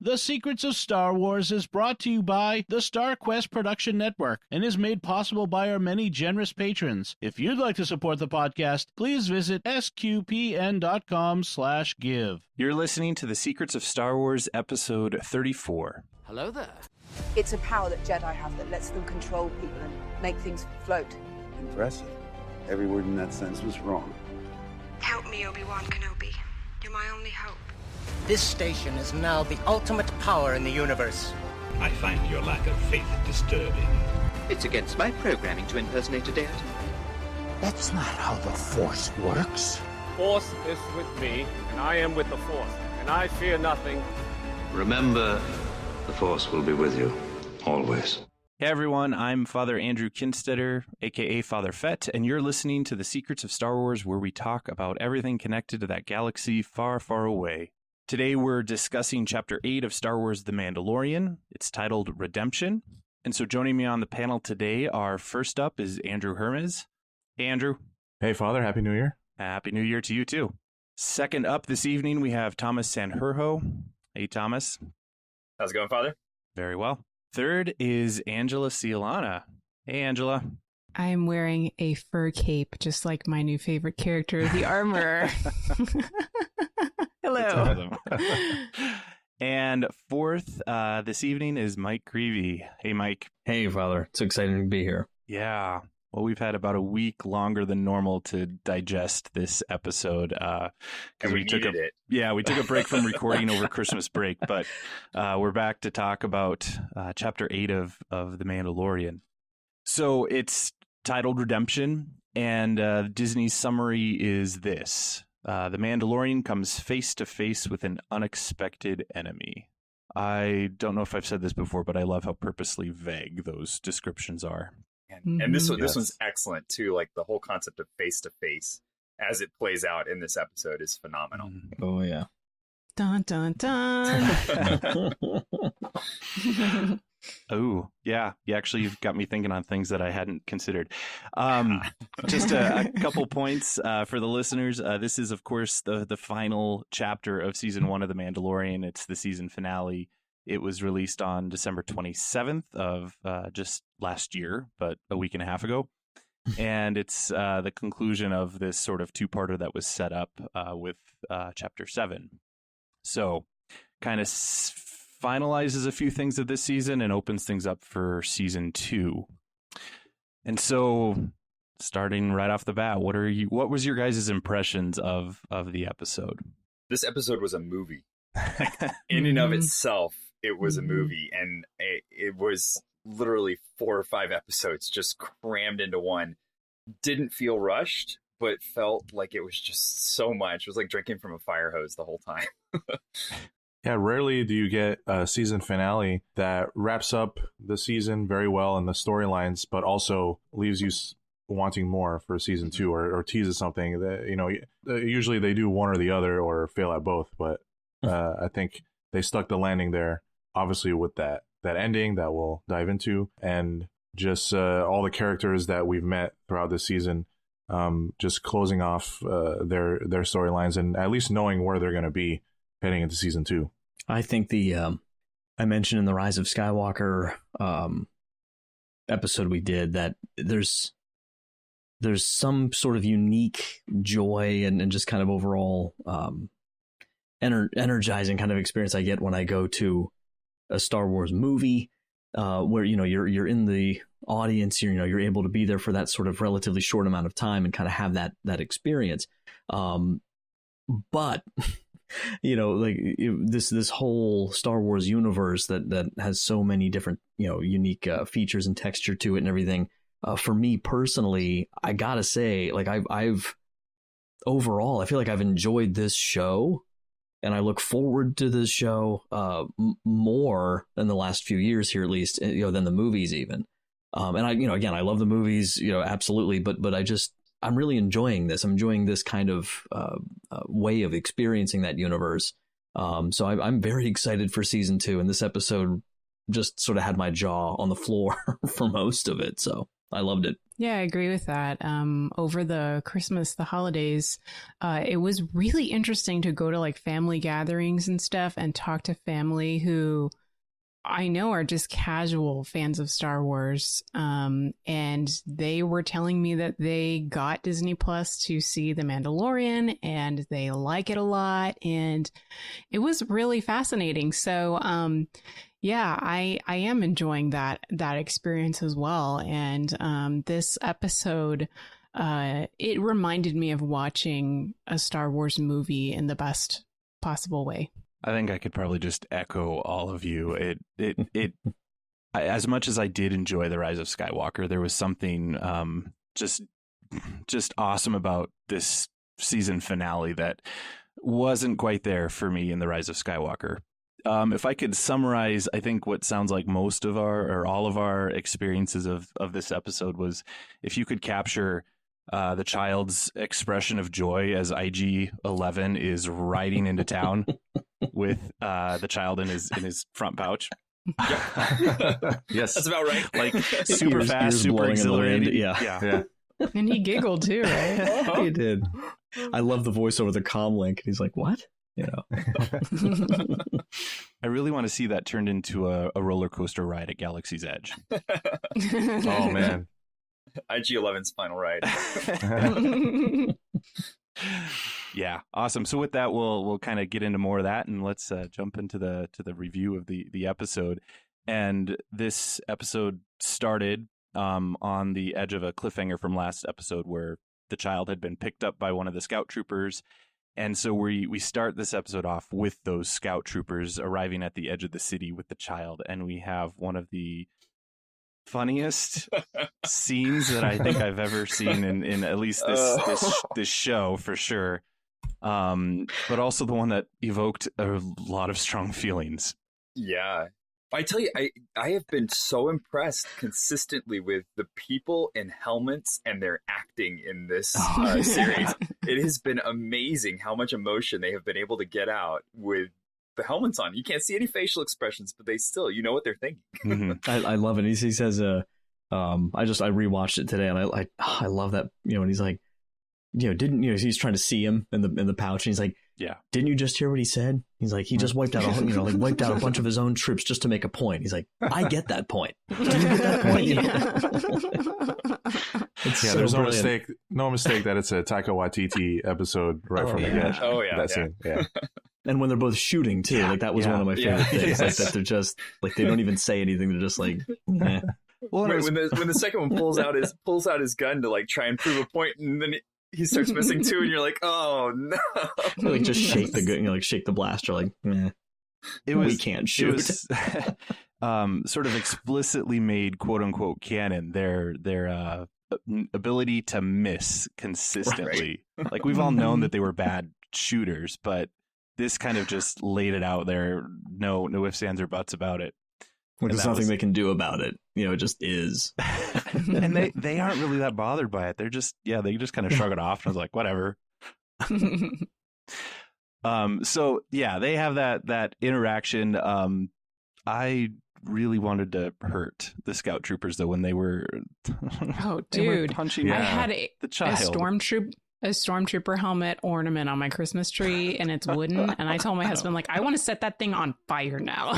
The Secrets of Star Wars is brought to you by the Star Quest Production Network and is made possible by our many generous patrons. If you'd like to support the podcast, please visit sqpn.com/give. You're listening to The Secrets of Star Wars, episode 34. Hello there. It's a power that Jedi have that lets them control people and make things float. Impressive. Every word in that sentence was wrong. Help me, Obi-Wan Kenobi. You're my only hope. This station is now the ultimate power in the universe. I find your lack of faith disturbing. It's against my programming to impersonate a deity. That's not how the Force works. Force is with me, and I am with the Force, and I fear nothing. Remember, the Force will be with you, always. Hey everyone, I'm Father Andrew Kinstetter, aka Father Fett, and you're listening to The Secrets of Star Wars, where we talk about everything connected to that galaxy far, far away. Today we're discussing Chapter 8 of Star Wars The Mandalorian. It's titled Redemption. And so joining me on the panel today are, first up is Andrew Hermes. Hey Andrew. Hey Father, Happy New Year. Happy New Year to you too. Second up this evening we have Thomas Sanjurjo. Hey Thomas. How's it going, Father? Very well. Third is Angela Cialana. Hey Angela. I am wearing a fur cape, just like my new favorite character, the Armorer. Hello. And fourth this evening is Mike Creevy. Hey, Mike. Hey, Father. It's exciting to be here. Yeah. Well, we've had about a week longer than normal to digest this episode. And we took it. Yeah, we took a break from recording over Christmas break, but we're back to talk about Chapter 8 of The Mandalorian. So it's titled Redemption, and Disney's summary is this. The Mandalorian comes face to face with an unexpected enemy. I don't know if I've said this before, but I love how purposely vague those descriptions are. And this one's excellent too. Like the whole concept of face to face as it plays out in this episode is phenomenal. Oh yeah. Dun dun dun. Oh, yeah. You've got me thinking on things that I hadn't considered. Just a couple points for the listeners. This is, of course, the final chapter of Season 1 of The Mandalorian. It's the season finale. It was released on December 27th of just last year, but a week and a half ago. And it's the conclusion of this sort of two-parter that was set up with Chapter 7. So kind of finalizes a few things of this season and opens things up for Season 2. And so starting right off the bat, what was your guys' impressions of the episode? This episode was a movie. In and of itself, it was a movie, and it was literally 4 or 5 episodes just crammed into one. Didn't feel rushed, but felt like it was just so much. It was like drinking from a fire hose the whole time. Yeah, rarely do you get a season finale that wraps up the season very well in the storylines, but also leaves you wanting more for Season 2 or teases something that, usually they do one or the other or fail at both. But I think they stuck the landing there, obviously with that ending that we'll dive into, and just all the characters that we've met throughout this season, just closing off their storylines and at least knowing where they're going to be heading into Season 2. I think I mentioned in the Rise of Skywalker episode we did that there's some sort of unique joy and just kind of overall energizing kind of experience I get when I go to a Star Wars movie where you're in the audience, you're able to be there for that sort of relatively short amount of time and kind of have that experience. But this whole Star Wars universe that has so many different unique features and texture to it and everything. For me personally, I gotta say, like I've overall, I feel like I've enjoyed this show, and I look forward to this show more than the last few years here, at least, than the movies even. And I, again, I love the movies, absolutely, but I'm really enjoying this. I'm enjoying this kind of way of experiencing that universe. So I'm very excited for Season 2, and this episode just sort of had my jaw on the floor for most of it. So I loved it. Yeah, I agree with that. Over the holidays, it was really interesting to go to like family gatherings and stuff and talk to family who I know are just casual fans of Star Wars. And they were telling me that they got Disney Plus to see The Mandalorian and they like it a lot. And it was really fascinating. So, yeah, I am enjoying that experience as well. And this episode, it reminded me of watching a Star Wars movie in the best possible way. I think I could probably just echo all of you. As much as I did enjoy The Rise of Skywalker, there was something just awesome about this season finale that wasn't quite there for me in The Rise of Skywalker. If I could summarize, I think what sounds like most of all of our experiences of this episode was if you could capture the child's expression of joy as IG-11 is riding into town with the child in his front pouch. Yes, that's about right. Like super fast, super exhilarating. Yeah. And he giggled too, right? He did. I love the voice over the comm link. He's like, "What?" You know. I really want to see that turned into a roller coaster ride at Galaxy's Edge. Oh man, IG-11's final ride. Yeah, awesome. So with that, we'll kind of get into more of that, and let's jump into the review of the episode. And this episode started on the edge of a cliffhanger from last episode, where the child had been picked up by one of the scout troopers. And so we start this episode off with those scout troopers arriving at the edge of the city with the child, and we have one of the funniest scenes that I think I've ever seen in at least this show for sure. But also the one that evoked a lot of strong feelings. Yeah. I tell you, I have been so impressed consistently with the people in helmets and their acting in this series. It has been amazing how much emotion they have been able to get out with the helmets on. You can't see any facial expressions, but they still, you know what they're thinking. Mm-hmm. I love it. He says, I rewatched it today, and I love that, and he's like, he's trying to see him in the pouch, and he's like, yeah, didn't you just hear what he said? He's like, he just wiped out a bunch of his own troops just to make a point. He's like, I get that point. Do you get that point? There's no mistake that it's a Taika Waititi episode right from the get. Oh yeah, that scene. Yeah. And when they're both shooting too, like that was one of my favorite things. Like that they're just like they don't even say anything. They're just like, eh. Well, when the second one pulls out his gun to like try and prove a point, and then he starts missing too, and you're like, oh no! You like just shake the gun, shake the blaster, like, we can't shoot. It was sort of explicitly made, quote unquote, canon. Their ability to miss consistently. Right. Like we've all known that they were bad shooters, but this kind of just laid it out there. No ifs, ands, or buts about it. Which is nothing they can do about it. It just is. And they aren't really that bothered by it. They're just, they just kind of shrug it off. And I was like, whatever. So yeah, they have that interaction. I really wanted to hurt the scout troopers though when they were punching I had the child. A stormtrooper helmet ornament on my Christmas tree, and it's wooden. And I told my husband, like, I want to set that thing on fire now.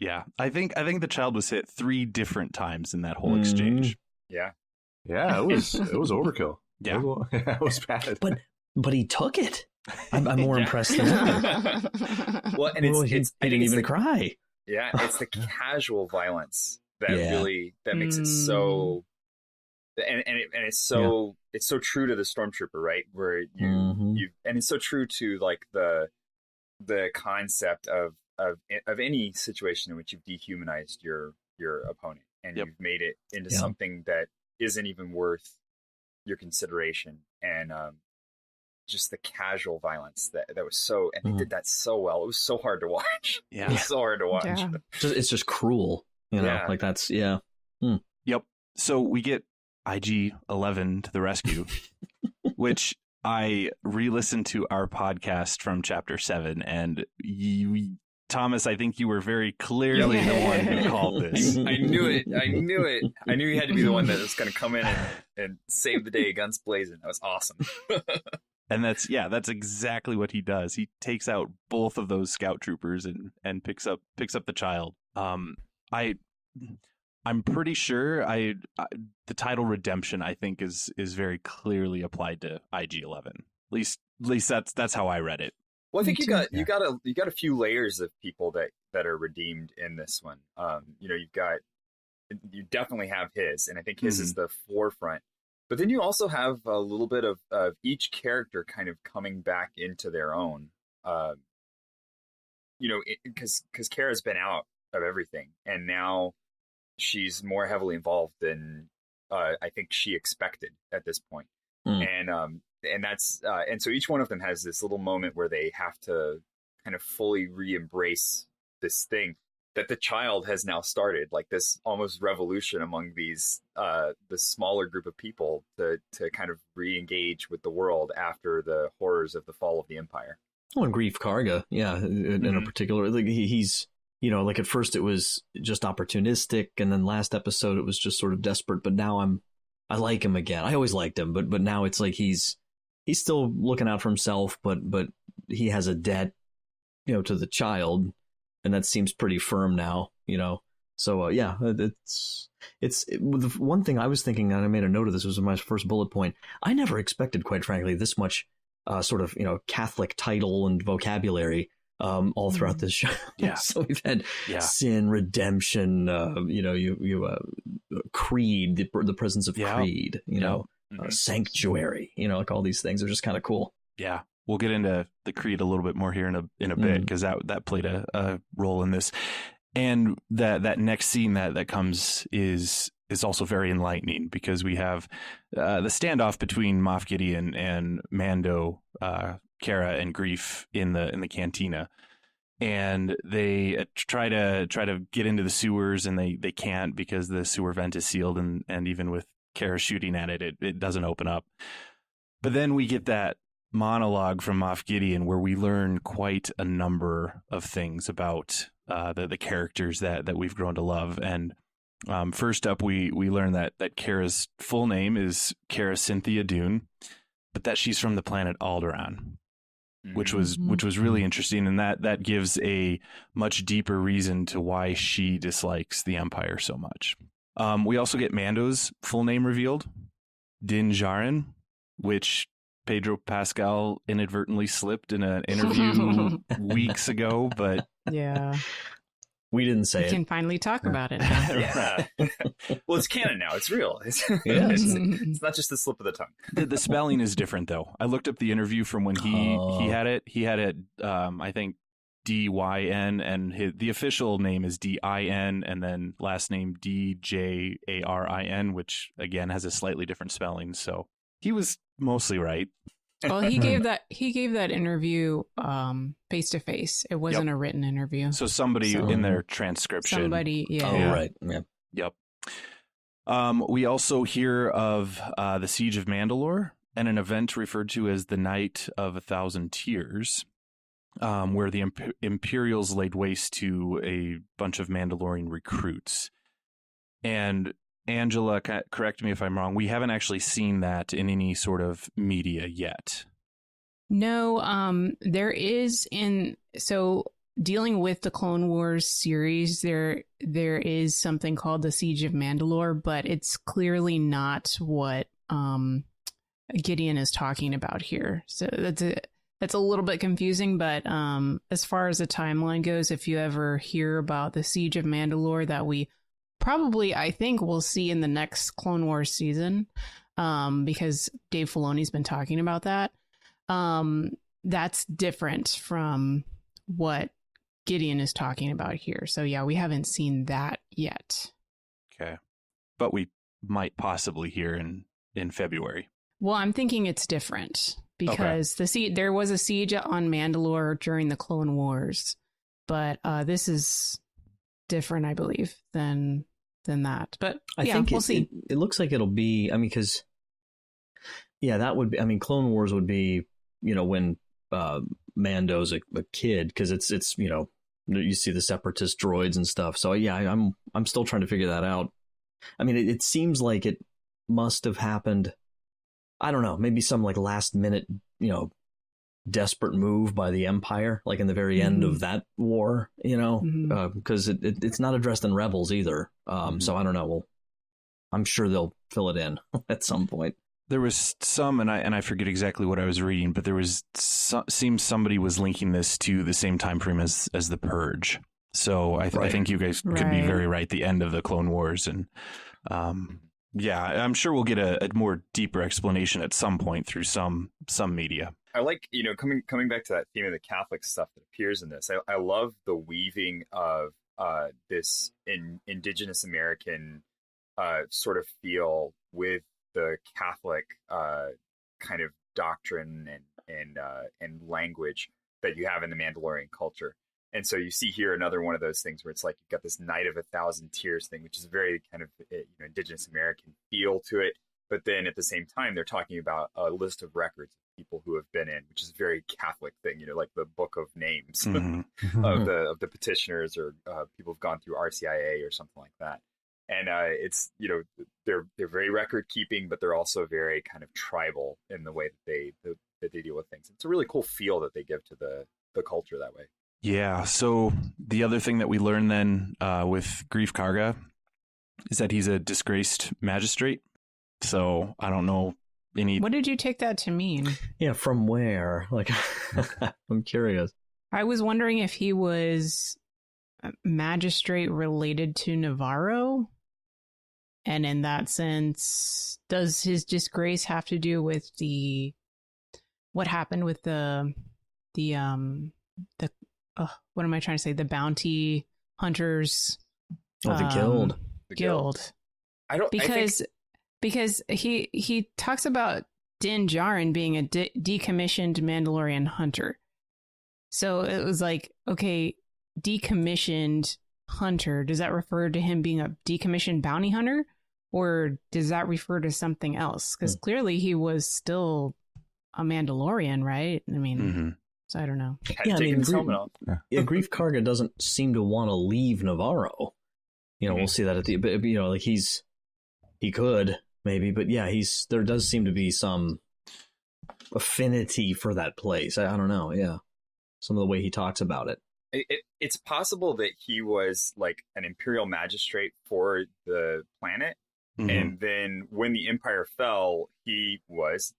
Yeah, I think the child was hit 3 different times in that whole exchange. Yeah, it was overkill. Yeah, it was bad. But he took it. I'm more impressed than that. Well, and he didn't even cry. Yeah, it's the casual violence that really makes it so. And it's so it's so true to the stormtrooper, right? Where you and it's so true to like the concept of any situation in which you've dehumanized your opponent and you've made it into something that isn't even worth your consideration, and just the casual violence that was so, and they did that so well. It was so hard to watch. Yeah, it was so hard to watch. Yeah. It's just cruel, like that's Yep. So we get IG-11 to the rescue, which I re-listened to our podcast from Chapter 7, and we Thomas, I think you were very clearly the one who called this. I knew it. I knew he had to be the one that was going to come in and save the day, guns blazing. That was awesome. And that's exactly what he does. He takes out both of those scout troopers and picks up the child. I'm pretty sure the title Redemption, I think, is very clearly applied to IG-11. At least that's how I read it. Well, I think you got a few layers of people that are redeemed in this one. You definitely have his, and I think his is the forefront. But then you also have a little bit of each character kind of coming back into their own. Because Kara's been out of everything, and now she's more heavily involved than I think she expected at this point. And that's and so each one of them has this little moment where they have to kind of fully re-embrace this thing that the child has now started, like this almost revolution among these the smaller group of people to kind of re-engage with the world after the horrors of the fall of the Empire. Oh, and Grief Karga, in a particular, like he's, like at first it was just opportunistic, and then last episode it was just sort of desperate. But now I like him again. I always liked him, but now it's like he's still looking out for himself, but he has a debt, to the child. And that seems pretty firm now, So it's the one thing I was thinking, and I made a note of this, was my first bullet point. I never expected, quite frankly, this much sort of Catholic title and vocabulary all throughout this show. Yeah. So we've had sin, redemption, creed, the presence of creed, sanctuary, like all these things are just kind of cool. Yeah. We'll get into the creed a little bit more here in a bit, because that played a role in this. And that next scene that comes is also very enlightening, because we have the standoff between Moff Gideon and Mando, Cara, and Grief in the cantina. And they try to get into the sewers, and they can't, because the sewer vent is sealed, and even with Cara shooting at it doesn't open up. But then we get that monologue from Moff Gideon where we learn quite a number of things about the characters that we've grown to love. And first up, we learn that Kara's full name is Cara Cynthia Dune, but that she's from the planet Alderaan, which was really interesting, and that gives a much deeper reason to why she dislikes the Empire so much. We also get Mando's full name revealed, Din Djarin, which Pedro Pascal inadvertently slipped in an interview weeks ago, but yeah, we didn't say we can finally talk about it now. Yeah. Well, it's canon now. It's real. It's not just the slip of the tongue. The spelling is different, though. I looked up the interview from when he had it. He had it, I think, D-Y-N, and the official name is D-I-N, and then last name D-J-A-R-I-N, which, again, has a slightly different spelling. So he was mostly right. Well, he gave that interview face to face. It wasn't a written interview. So somebody in their transcription. Somebody, yeah. Oh, right. Yeah. Yep. We also hear of the Siege of Mandalore and an event referred to as the Night of 1,000 Tears, where the Imperials laid waste to a bunch of Mandalorian recruits. And Angela, correct me if I'm wrong, we haven't actually seen that in any sort of media yet. No, there is dealing with the Clone Wars series, there is something called the Siege of Mandalore, but it's clearly not what Gideon is talking about here. So that's a little bit confusing, but as far as the timeline goes, if you ever hear about the Siege of Mandalore that we probably, I think, we'll see in the next Clone Wars season, because Dave Filoni's been talking about that. That's different from what Gideon is talking about here. So yeah, we haven't seen that yet. Okay. But we might possibly hear in February. Well, I'm thinking it's different because there was a siege on Mandalore during the Clone Wars, but this is different, I believe, than that. But I think we'll see. It looks like it'll be, I mean, because that would be, I mean, Clone Wars would be, when Mando's a kid, because it's you see the separatist droids and stuff. So yeah, I'm still trying to figure that out. I mean, it seems like it must have happened. I don't know, maybe some like last minute, desperate move by the Empire, like in the very end of that war, because it's not addressed in Rebels either. So I don't know. Well, I'm sure they'll fill it in at some point. There was some, and I forget exactly what I was reading, but there was seems somebody was linking this to the same time frame as the Purge. So I think you guys could be very right. The end of the Clone Wars, and yeah, I'm sure we'll get a more deeper explanation at some point through some media. I like, coming back to that theme of the Catholic stuff that appears in this. I love the weaving of this indigenous American sort of feel with the Catholic kind of doctrine and language that you have in the Mandalorian culture. And so you see here another one of those things where it's like you've got this Night of 1,000 Tears thing, which is a very kind of indigenous American feel to it. But then at the same time, they're talking about a list of records of people who have been in, which is a very Catholic thing, like the book of names of the petitioners or people who've gone through RCIA or something like that. And it's, they're very record keeping, but they're also very kind of tribal in the way that they deal with things. It's a really cool feel that they give to the culture that way. Yeah. So the other thing that we learned then with Greef Karga is that he's a disgraced magistrate. So I don't know any. What did you take that to mean? Yeah, from where? Like, I'm curious. I was wondering if he was a magistrate related to Navarro. And in that sense, does his disgrace have to do with what happened with the what am I trying to say? The bounty hunters. Oh, the guild. Guild. Because he talks about Din Djarin being a decommissioned Mandalorian hunter. So it was like, okay, decommissioned hunter. Does that refer to him being a decommissioned bounty hunter? Or does that refer to something else? Because clearly he was still a Mandalorian, right? I mean, so I don't know. Yeah, I mean, Greef Karga doesn't seem to want to leave Navarro. We'll see that at the, but like he could maybe, but yeah, there does seem to be some affinity for that place. I don't know. Yeah. Some of the way he talks about it. It's possible that he was like an imperial magistrate for the planet. And then when the Empire fell, he was,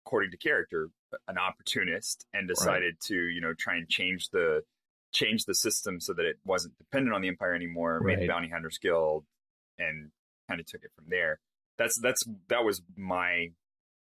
according to character, an opportunist and decided to, try and change the system so that it wasn't dependent on the Empire anymore, made the Bounty Hunters Guild, and kind of took it from there. That was my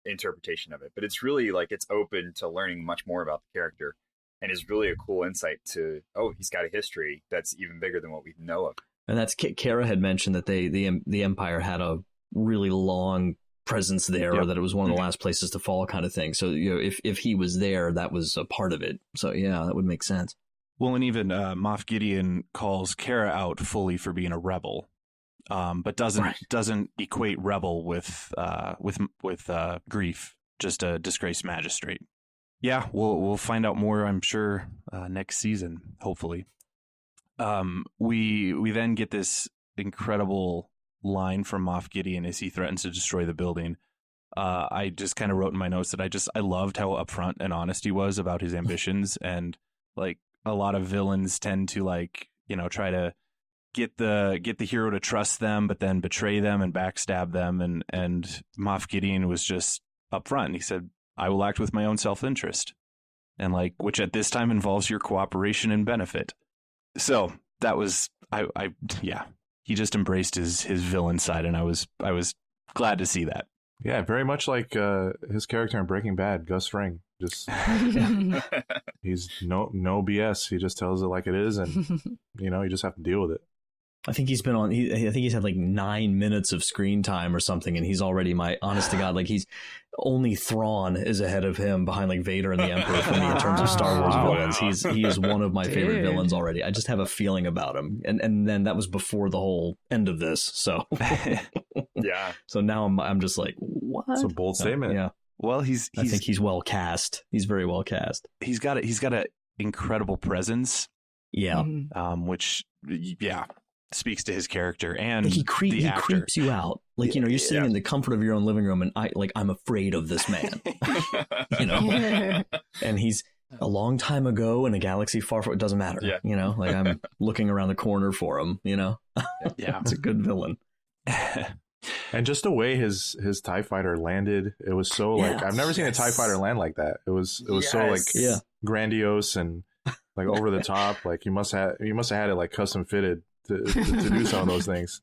interpretation of it. But it's really like it's open to learning much more about the character, and is really a cool insight to, he's got a history that's even bigger than what we know of. And that's Kara had mentioned that the Empire had a really long presence there, or that it was one of the last places to fall, kind of thing. So if he was there, that was a part of it. So yeah, that would make sense. Well, and even Moff Gideon calls Kara out fully for being a rebel, but doesn't equate rebel with Greef, just a disgraced magistrate. Yeah, we'll find out more, I'm sure, next season, hopefully. We then get this incredible line from Moff Gideon as he threatens to destroy the building. I just kind of wrote in my notes that I loved how upfront and honest he was about his ambitions, and like a lot of villains tend to try to get the hero to trust them, but then betray them and backstab them, and Moff Gideon was just upfront. He said, "I will act with my own self-interest," and which at this time involves your cooperation and benefit. So that was he just embraced his villain side, and I was glad to see that. Yeah, very much like his character in Breaking Bad, Gus Fring. Just he's no BS. He just tells it like it is, and you just have to deal with it. I think he's been on. I think he's had like 9 minutes of screen time or something, and he's already honest to God, he's only Thrawn is ahead of him behind Vader and the Emperor for me in terms of Star Wars villains. He is one of my favorite villains already. I just have a feeling about him, and then that was before the whole end of this. So yeah. So now I'm just like, what? It's a bold statement. Yeah. Well, I think he's well cast. He's very well cast. He's got an incredible presence. Yeah. Which speaks to his character and he creeps you out. Like, you're sitting in the comfort of your own living room, and I'm afraid of this man. And he's a long time ago in a galaxy far, far, it doesn't matter. Yeah. Like I'm looking around the corner for him. Yeah, it's a good villain. And just the way his TIE fighter landed, it was so like I've never seen a TIE fighter land like that. It was so like grandiose and like over the top. Like you must have had it like custom fitted to do some of those things.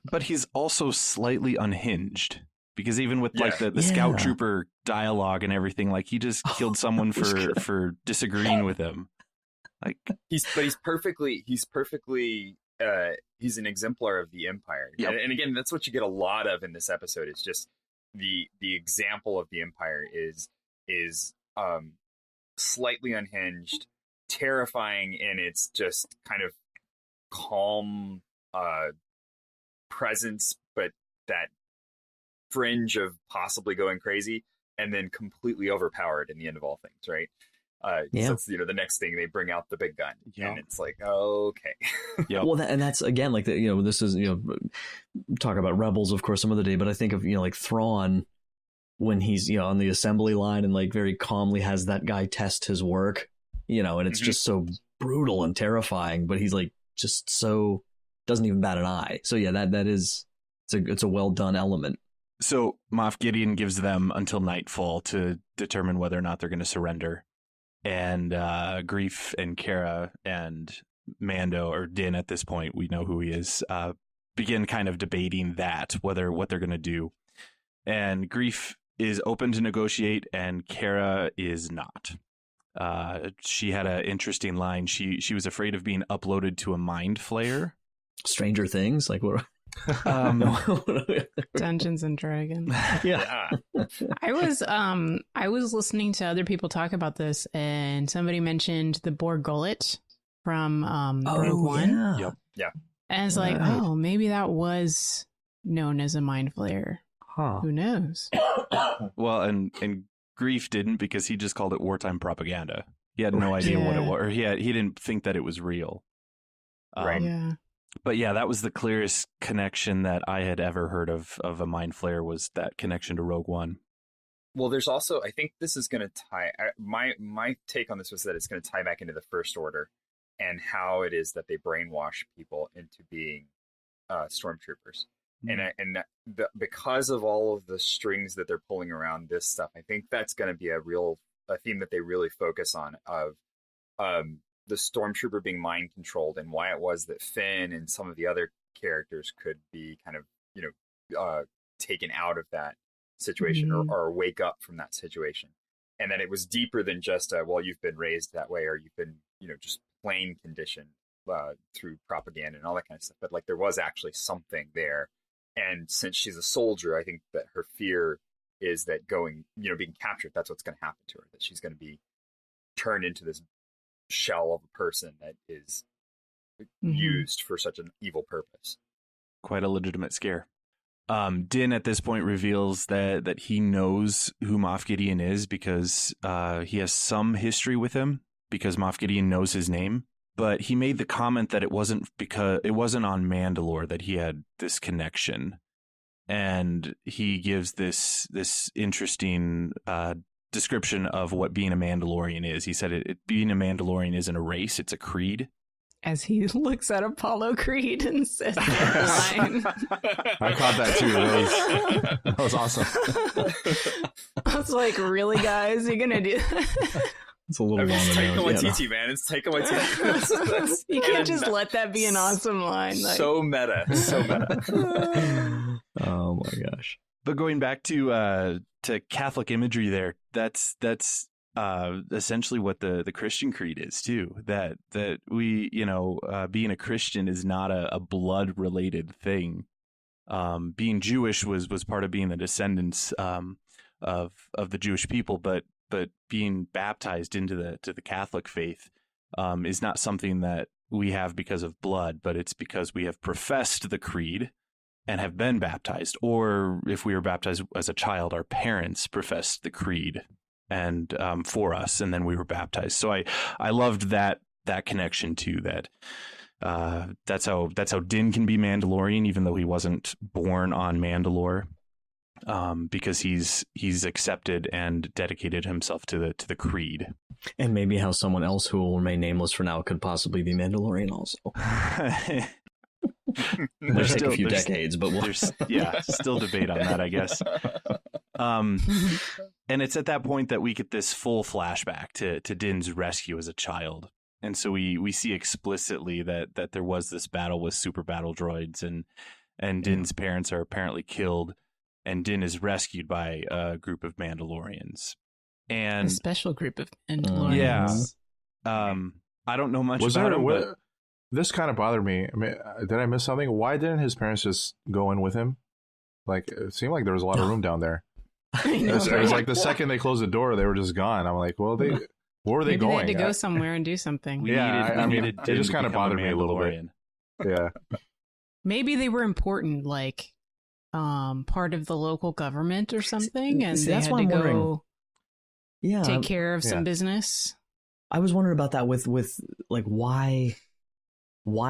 But he's also slightly unhinged, because even with like the scout trooper dialogue and everything, like he just killed someone for disagreeing with him. Like he's perfectly he's an exemplar of the Empire. Yep. And again, that's what you get a lot of in this episode. It's just the example of the Empire is slightly unhinged, terrifying in its just kind of calm presence, but that fringe of possibly going crazy, and then completely overpowered in the end of all things, right? So it's, the next thing they bring out the big gun, and it's like, okay. Well, that's again like this is talk about Rebels, of course, some other day, but I think of like Thrawn when he's on the assembly line and like very calmly has that guy test his work, and it's just so brutal and terrifying, but he's like just so doesn't even bat an eye. So that is it's a well done element. So Moff Gideon gives them until nightfall to determine whether or not they're going to surrender. And Greef and Kara and Mando, or Din at this point, we know who he is, begin kind of debating what they're going to do. And Greef is open to negotiate, and Kara is not. She had an interesting line. She was afraid of being uploaded to a mind flayer. Stranger Things, like what? Dungeons and Dragons. I was listening to other people talk about this, and somebody mentioned the Borg Gullet from Rogue One. And it's like, maybe that was known as a mind flayer. Who knows? Well, and Greef didn't, because he just called it wartime propaganda. He had no idea what it was, or he didn't think that it was real. But that was the clearest connection that I had ever heard of a mind flayer, was that connection to Rogue One. Well, there's also, I think this is going to tie, my take on this was that it's going to tie back into the First Order and how it is that they brainwash people into being stormtroopers. Because of all of the strings that they're pulling around this stuff, I think that's going to be a theme that they really focus on, of the stormtrooper being mind controlled, and why it was that Finn and some of the other characters could be kind of taken out of that situation or wake up from that situation, and that it was deeper than just you've been raised that way, or you've been just plain conditioned through propaganda and all that kind of stuff, but like there was actually something there. And since she's a soldier, I think that her fear is that being captured, that's what's going to happen to her, that she's going to be turned into this shell of a person that is used for such an evil purpose. Quite a legitimate scare. Din at this point reveals that he knows who Moff Gideon is, because he has some history with him, because Moff Gideon knows his name. But he made the comment that it wasn't on Mandalore that he had this connection, and he gives this interesting description of what being a Mandalorian is. He said being a Mandalorian isn't a race, it's a creed. As he looks at Apollo Creed and says that line. I caught that too. That was awesome. I was like, really, guys? You're going to do that? It's a little long. It's Taika Waititi, man. It's Taika Waititi. You can't just let that be an awesome line. Like. So meta. Oh my gosh. But going back to Catholic imagery there, that's essentially what the Christian creed is too. That we, being a Christian is not a blood related thing. Being Jewish was part of being the descendants of the Jewish people, but being baptized into the Catholic faith is not something that we have because of blood, but it's because we have professed the creed and have been baptized. Or if we were baptized as a child, our parents professed the creed and for us, and then we were baptized. So I loved that that connection too. That's how Din can be Mandalorian, even though he wasn't born on Mandalore, because he's accepted and dedicated himself to the creed. And maybe how someone else who will remain nameless for now could possibly be Mandalorian also. It'll take a few decades, but there's still debate on that, I guess. And it's at that point that we get this full flashback to Din's rescue as a child. And so we see explicitly that there was this battle with super battle droids, and Din's parents are apparently killed, and Din is rescued by a group of Mandalorians. And a special group of Mandalorians. Yeah. I don't know much about him, but this kind of bothered me. I mean, did I miss something? Why didn't his parents just go in with him? Like, it seemed like there was a lot of room down there. It was like the second they closed the door, they were just gone. I'm like, well, where were they going? They had to go somewhere and do something. It just kind of bothered me a little bit. Yeah. Maybe they were important, like part of the local government or something, and they had to go take care of some business. I was wondering about that with like why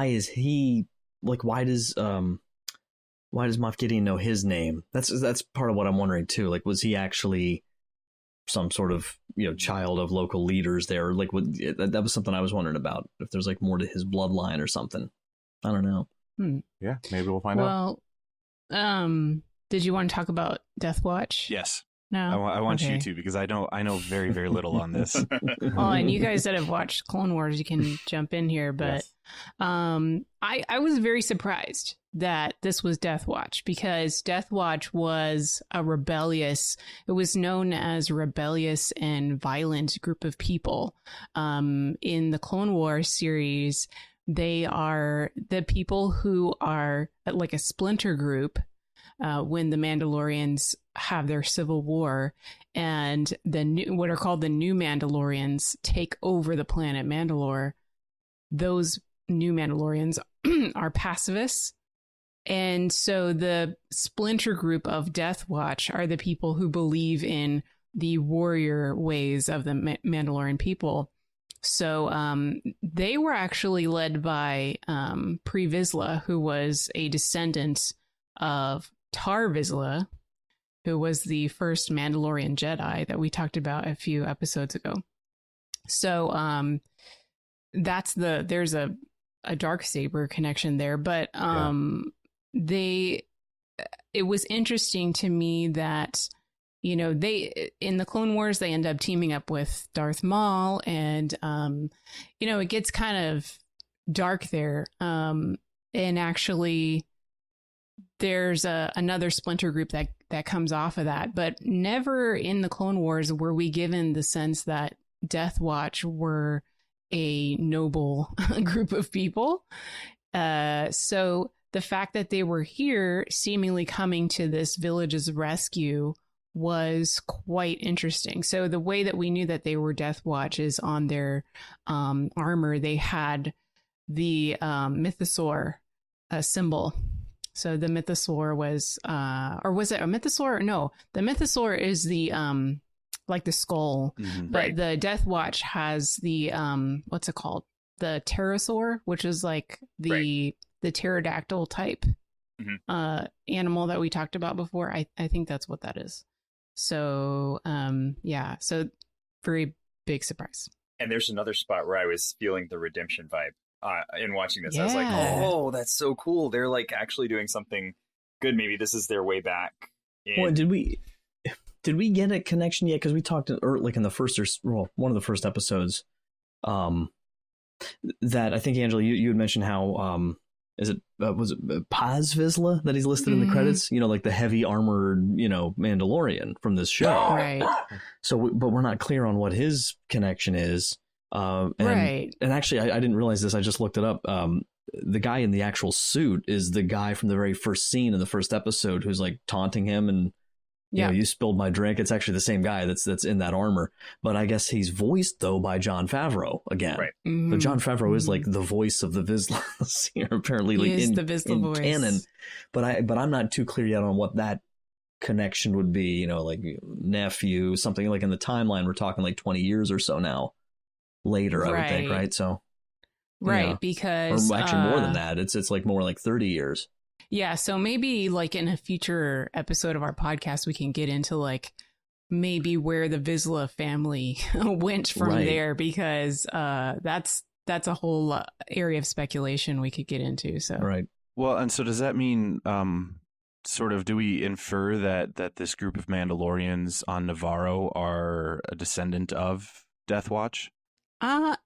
is he like why does Moff Gideon know his name? That's part of what I'm wondering too. Like, was he actually some sort of child of local leaders there? Like, that was something I was wondering about. If there's like more to his bloodline or something, I don't know. Yeah, maybe we'll find out. Well, did you want to talk about Death Watch? Yes. No, I want you to, because I know very, very little on this. Well, and you guys that have watched Clone Wars, you can jump in here. But yes. I was very surprised that this was Death Watch, because Death Watch was it was known as a rebellious and violent group of people. In the Clone Wars series, they are the people who are like a splinter group when the Mandalorians have their civil war, and what are called the new Mandalorians take over the planet Mandalore. Those new Mandalorians are pacifists. And so the splinter group of Death Watch are the people who believe in the warrior ways of the Mandalorian people. So they were actually led by Pre Vizsla, who was a descendant of Tar Vizsla, who was the first Mandalorian Jedi that we talked about a few episodes ago. So there's a Darksaber connection there, but it was interesting to me that they in the Clone Wars they end up teaming up with Darth Maul, and it gets kind of dark there, and actually there's another splinter group that comes off of that, but never in the Clone Wars were we given the sense that Death Watch were a noble group of people. So the fact that they were here seemingly coming to this village's rescue was quite interesting. So the way that we knew that they were Death Watch is on their armor. They had the mythosaur symbol. So the mythosaur was, or was it a mythosaur? No, the mythosaur is the like the skull, but the Death Watch has the what's it called? The pterosaur, which is like the pterodactyl type animal that we talked about before. I think that's what that is. So so very big surprise. And there's another spot where I was feeling the redemption vibe in watching this. I was like, oh, that's so cool. They're like actually doing something good. Maybe this is their way back. Well, did we get a connection yet? Because we talked like in the first one of the first episodes, that I think, Angela, you had mentioned how was it Paz Vizsla that he's listed in the credits? Like the heavy armored Mandalorian from this show, right? So, but we're not clear on what his connection is. And actually, I didn't realize this. I just looked it up. The guy in the actual suit is the guy from the very first scene in the first episode who's like taunting him and you spilled my drink. It's actually the same guy that's in that armor, but I guess he's voiced though by Jon Favreau again. Right. So Jon Favreau is like the voice of the Vizsla here, apparently, like in the Vizsla voice canon. But I'm not too clear yet on what that connection would be. Like nephew, something like in the timeline. We're talking like 20 years or so now later, I would think, right? So Right, Yeah. because or actually more than that. It's like more like 30 years. Yeah, so maybe like in a future episode of our podcast, we can get into like maybe where the Vizsla family went from there, because that's a whole area of speculation we could get into. So right. Well, and so does that mean sort of do we infer that this group of Mandalorians on Navarro are a descendant of Death Watch?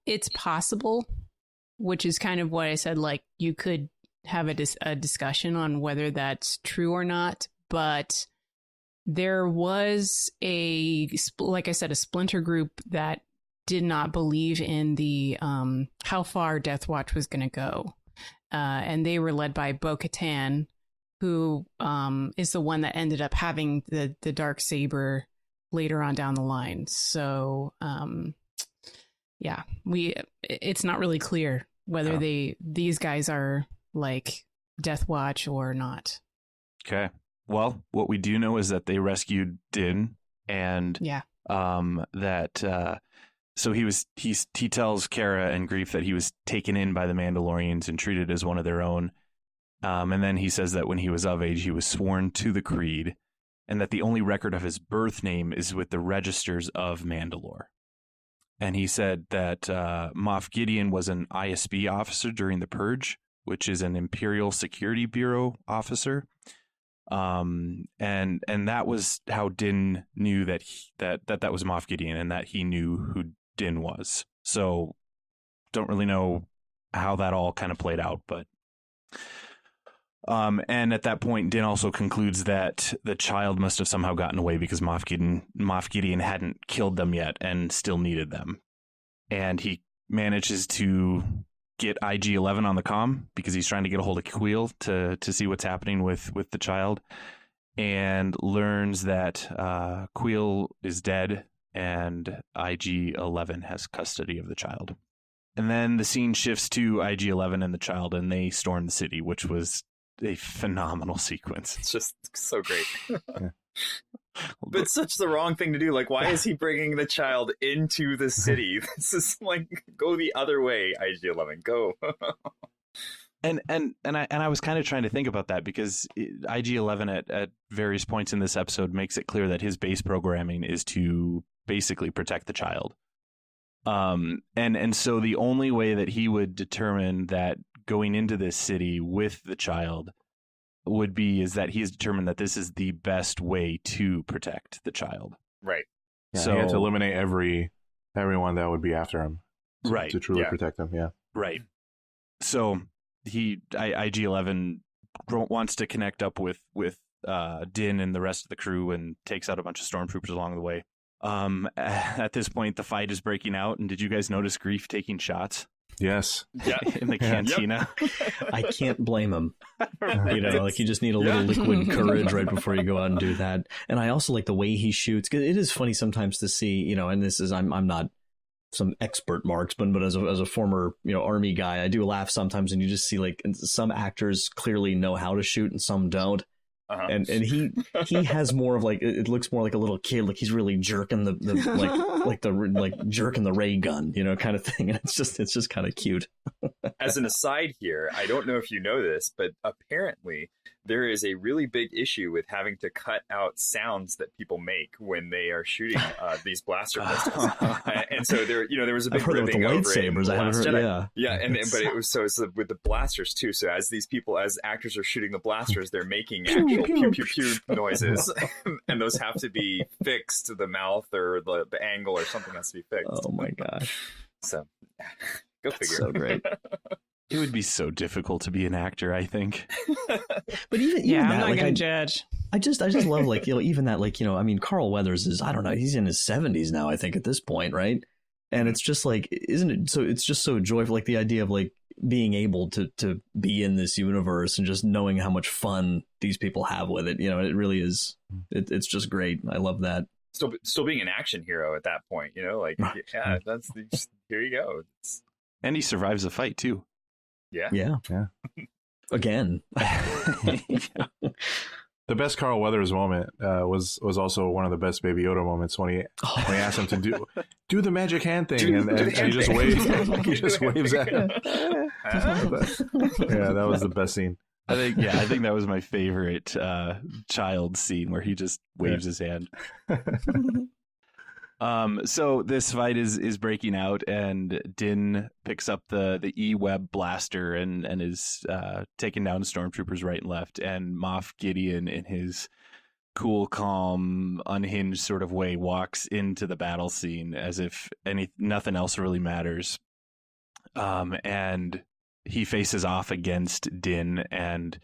It's possible, which is kind of what I said. Like you could have a discussion on whether that's true or not, but there was like I said, a splinter group that did not believe in the how far Death Watch was going to go, and they were led by Bo-Katan, who is the one that ended up having the dark saber later on down the line. So yeah, it's not really clear whether these guys are like Death Watch or not. Okay. Well, what we do know is that they rescued Din, and so he tells Kara and Greef that he was taken in by the Mandalorians and treated as one of their own. And then he says that when he was of age, he was sworn to the creed, and that the only record of his birth name is with the registers of Mandalore. And he said that Moff Gideon was an ISB officer during the Purge, which is an Imperial Security Bureau officer. And that was how Din knew that that was Moff Gideon, and that he knew who Din was. So don't really know how that all kind of played out, but and at that point, Din also concludes that the child must have somehow gotten away because Moff Gideon hadn't killed them yet and still needed them. And he manages to get IG-11 on the comm because he's trying to get a hold of Queel to see what's happening with the child, and learns that Queel is dead and IG-11 has custody of the child. And then the scene shifts to IG-11 and the child, and they storm the city, which was a phenomenal sequence. It's just so great. But it's such the wrong thing to do. Like, why is he bringing the child into the city? This is like, go the other way, IG-11, go. And I was kind of trying to think about that, because IG-11 at various points in this episode makes it clear that his base programming is to basically protect the child. And so the only way that he would determine that going into this city with the child would be is that he's determined that this is the best way to protect the child. Right. Yeah, so he had to eliminate everyone that would be after him. Right. To truly protect him. Yeah. Right. So IG-11 wants to connect up with Din and the rest of the crew, and takes out a bunch of stormtroopers along the way. At this point, the fight is breaking out, and did you guys notice Greef taking shots? Yes. Yeah. In the cantina. Yep. I can't blame him. Like you just need a little liquid courage right before you go out and do that. And I also like the way he shoots, because it is funny sometimes to see, and this is, I'm not some expert marksman, but as a former, Army guy, I do laugh sometimes, and you just see like some actors clearly know how to shoot and some don't. Uh-huh. And he has more of like, it looks more like a little kid, like he's really jerking the jerking the ray gun, kind of thing. And it's just kind of cute. As an aside here, I don't know if you know this, but apparently there is a really big issue with having to cut out sounds that people make when they are shooting these blaster pistols. And so there was a big ribbing over lightsabers. I haven't heard, but it was so it's with the blasters too. So as actors are shooting the blasters, they're making actual pew pew pew noises, and those have to be fixed to the mouth or the angle or something has to be fixed. Oh my gosh! So go figure. So great. It would be so difficult to be an actor, I think. But even I'm that, not like, gonna judge. I just love, like, even that, like, I mean, Carl Weathers is, I don't know, he's in his 70s now, I think, at this point, right? And it's just like, isn't it? So it's just so joyful, like the idea of like being able to be in this universe and just knowing how much fun these people have with it. It really is. It's just great. I love that. Still being an action hero at that point, that's here you go. And he survives the fight too. Yeah. Again. The best Carl Weathers moment was also one of the best Baby Yoda moments when he asked him to do the magic hand thing, and he just waves at him. Yeah, that was the best scene. I think that was my favorite child scene where he just waves his hand. So this fight is breaking out, and Din picks up the E-Web blaster and is taking down stormtroopers right and left. And Moff Gideon, in his cool, calm, unhinged sort of way, walks into the battle scene as if nothing else really matters. And he faces off against Din, and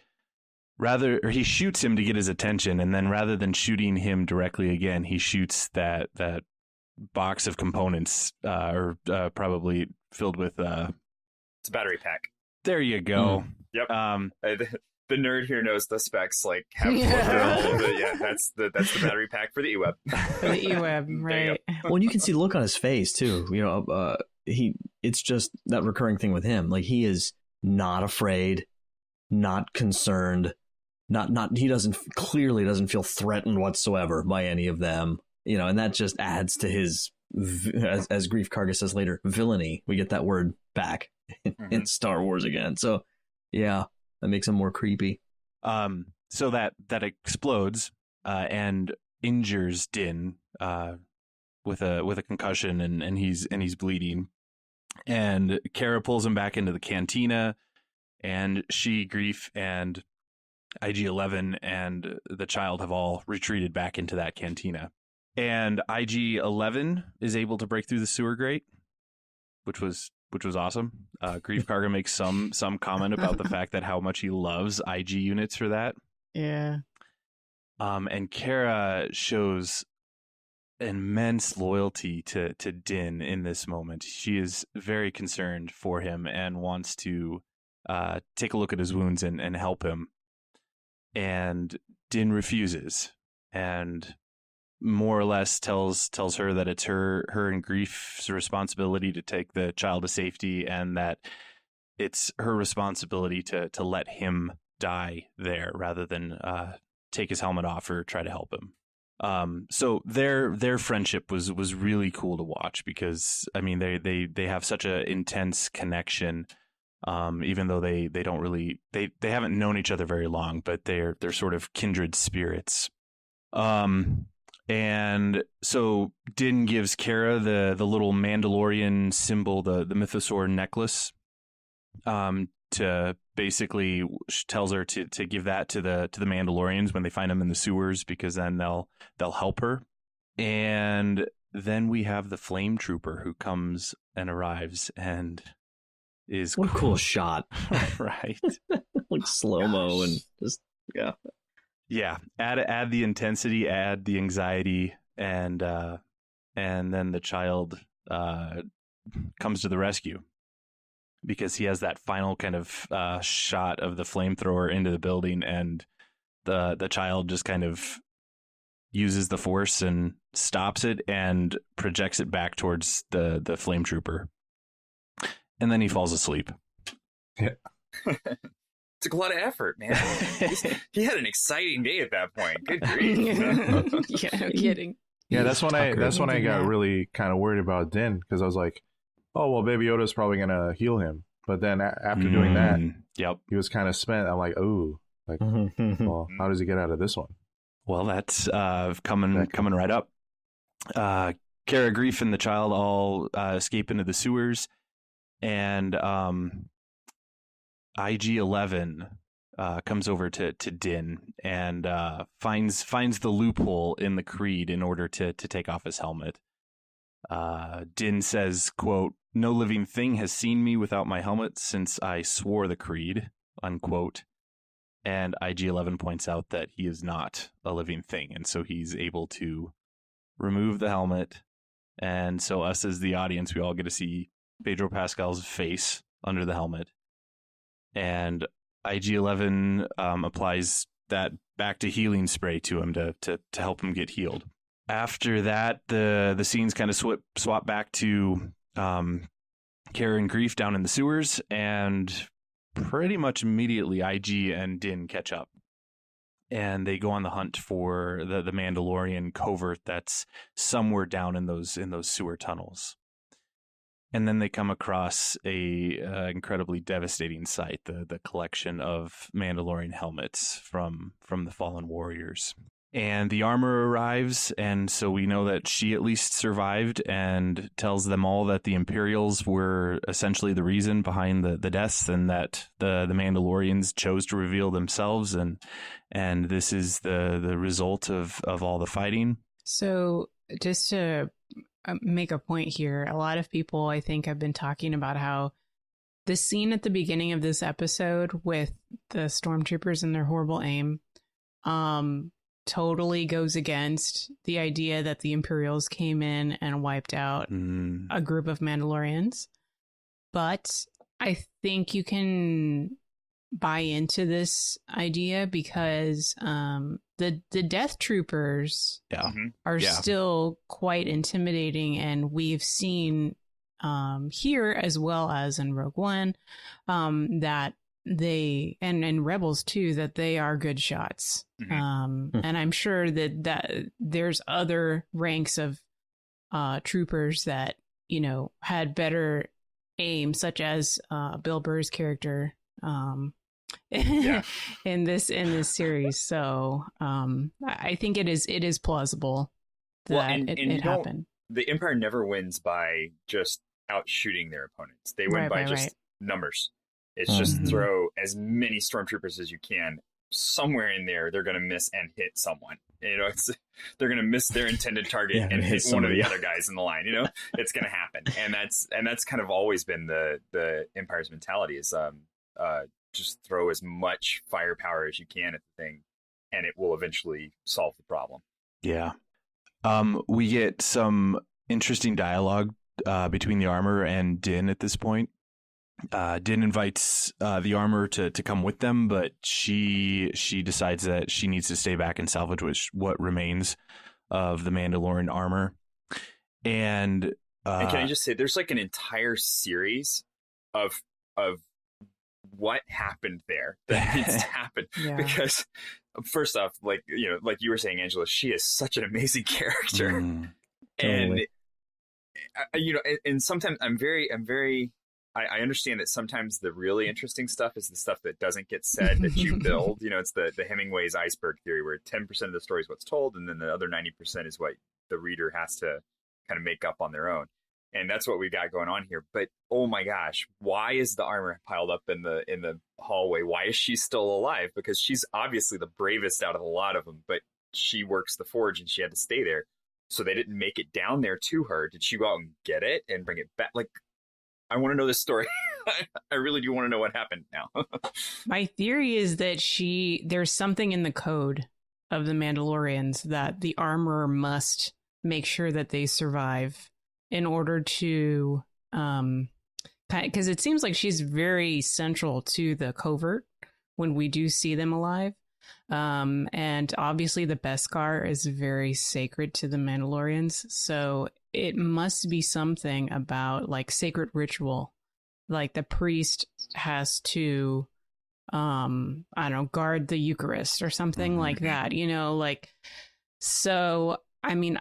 he shoots him to get his attention, and then rather than shooting him directly again, he shoots that box of components, probably filled with it's a battery pack. There you go. Yep. The nerd here knows the specs. Like, that's the battery pack for the E-Web. For the E-Web, right? Well, you can see the look on his face too. It's just that recurring thing with him. Like, he is not afraid, not concerned, he clearly doesn't feel threatened whatsoever by any of them. And that just adds to his, as Grief Karga says later, villainy. We get that word back in Star Wars again. So, yeah, that makes him more creepy. So that explodes and injures Din with a concussion, and he's bleeding. And Kara pulls him back into the cantina, and she, Grief, and IG-11 and the child have all retreated back into that cantina. And IG-11 is able to break through the sewer grate, which was awesome. Grief Karga makes some comment about the fact that how much he loves IG units for that. Yeah. And Kara shows immense loyalty to Din in this moment. She is very concerned for him and wants to take a look at his wounds and help him. And Din refuses, and more or less tells her that it's her and Grief's responsibility to take the child to safety, and that it's her responsibility to let him die there rather than take his helmet off or try to help him. So their friendship was really cool to watch, because I mean they have such an intense connection, even though they don't really they haven't known each other very long, but they're sort of kindred spirits. And so Din gives Kara the little Mandalorian symbol, the mythosaur necklace, to basically tells her to give that to the Mandalorians when they find them in the sewers, because then they'll help her. And then we have the flame trooper who comes and arrives and is what a cool shot. Right. Like slow-mo and just yeah, add the intensity, add the anxiety, and then the child comes to the rescue, because he has that final kind of shot of the flamethrower into the building, and the child just kind of uses the force and stops it and projects it back towards the flame trooper, and then he falls asleep. Yeah. Took a lot of effort, man. He had an exciting day at that point. Good grief. Yeah, no kidding. Yeah, that's when I got really kind of worried about Din, because I was like, oh well, Baby Yoda's probably gonna heal him. But then after doing that, he was kind of spent. I'm like, oh, well, how does he get out of this one? Well, that's coming right up. Kara, Grief, and the child all escape into the sewers, and IG-11 comes over to Din and finds the loophole in the creed in order to take off his helmet. Din says, quote, "No living thing has seen me without my helmet since I swore the creed," unquote. And IG-11 points out that he is not a living thing, and so he's able to remove the helmet. And so us as the audience, we all get to see Pedro Pascal's face under the helmet. And IG-11 applies that back to healing spray to him to help him get healed. After that, the scenes kind of swap back to Kara and Grief down in the sewers, and pretty much immediately IG and Din catch up. and they go on the hunt for the Mandalorian covert that's somewhere down in those sewer tunnels. And then they come across a incredibly devastating sight, the collection of Mandalorian helmets from the fallen warriors. And the armor arrives, and so we know that she at least survived, and tells them all that the Imperials were essentially the reason behind the deaths, and that the Mandalorians chose to reveal themselves, and this is the result of all the fighting. So just to make a point here, a lot of people, I think, have been talking about how the scene at the beginning of this episode with the stormtroopers and their horrible aim totally goes against the idea that the Imperials came in and wiped out a group of Mandalorians. But I think you can buy into this idea because the Death Troopers are still quite intimidating, and we've seen here as well as in Rogue One that they and Rebels too, that they are good shots. And I'm sure that there's other ranks of troopers that, you know, had better aim, such as Bill Burr's character in this series. So I think it is plausible that it happened. The Empire never wins by just out shooting their opponents. They win by just numbers. It's just throw as many stormtroopers as you can. Somewhere in there, they're going to miss and hit someone. You know, they're going to miss their intended target and hit one of the other guys in the line. You know, it's going to happen, and that's kind of always been the Empire's mentality is just throw as much firepower as you can at the thing, and it will eventually solve the problem. Yeah, we get some interesting dialogue between the armor and Din at this point. Din invites the armor to come with them, but she decides that she needs to stay back and salvage what remains of the Mandalorian armor. And can I just say, there's like an entire series of what happened there that needs to happen. Because first off, like you were saying, Angela, she is such an amazing character, and and sometimes I understand that sometimes the really interesting stuff is the stuff that doesn't get said that you build. You know, it's the Hemingway's iceberg theory, where 10% of the story is what's told, and then the other 90% is what the reader has to kind of make up on their own. And that's what we got going on here. But oh my gosh, why is the armor piled up in the hallway? Why is she still alive? Because she's obviously the bravest out of a lot of them, but she works the forge and she had to stay there. So they didn't make it down there to her. Did she go out and get it and bring it back? Like, I want to know this story. I really do want to know what happened now. My theory is that there's something in the code of the Mandalorians that the armorer must make sure that they survive in order to, because it seems like she's very central to the covert when we do see them alive. And obviously the Beskar is very sacred to the Mandalorians. So it must be something about like sacred ritual. Like the priest has to, I don't know, guard the Eucharist or something like that, you know, like, so, I mean,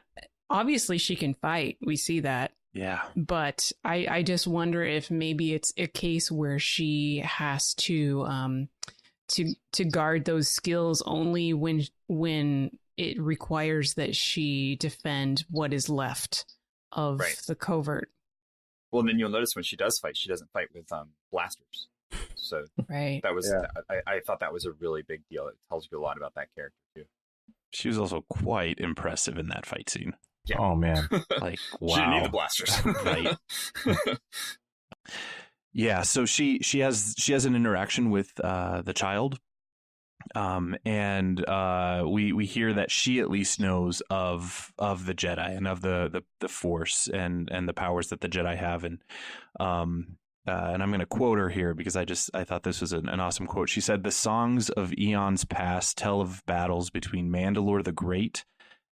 obviously she can fight. We see that. Yeah. But I just wonder if maybe it's a case where she has to guard those skills only when it requires that she defend what is left of the covert. Well, and then you'll notice when she does fight, she doesn't fight with blasters. So that was I thought that was a really big deal. It tells you a lot about that character too. She was also quite impressive in that fight scene. Yeah. Oh man, like wow, she didn't need the blasters, right? Yeah, so she has an interaction with the child, and we hear that she at least knows of the Jedi and of the Force and the powers that the Jedi have, and I'm going to quote her here because I thought this was an awesome quote. She said, "The songs of eons past tell of battles between Mandalore the Great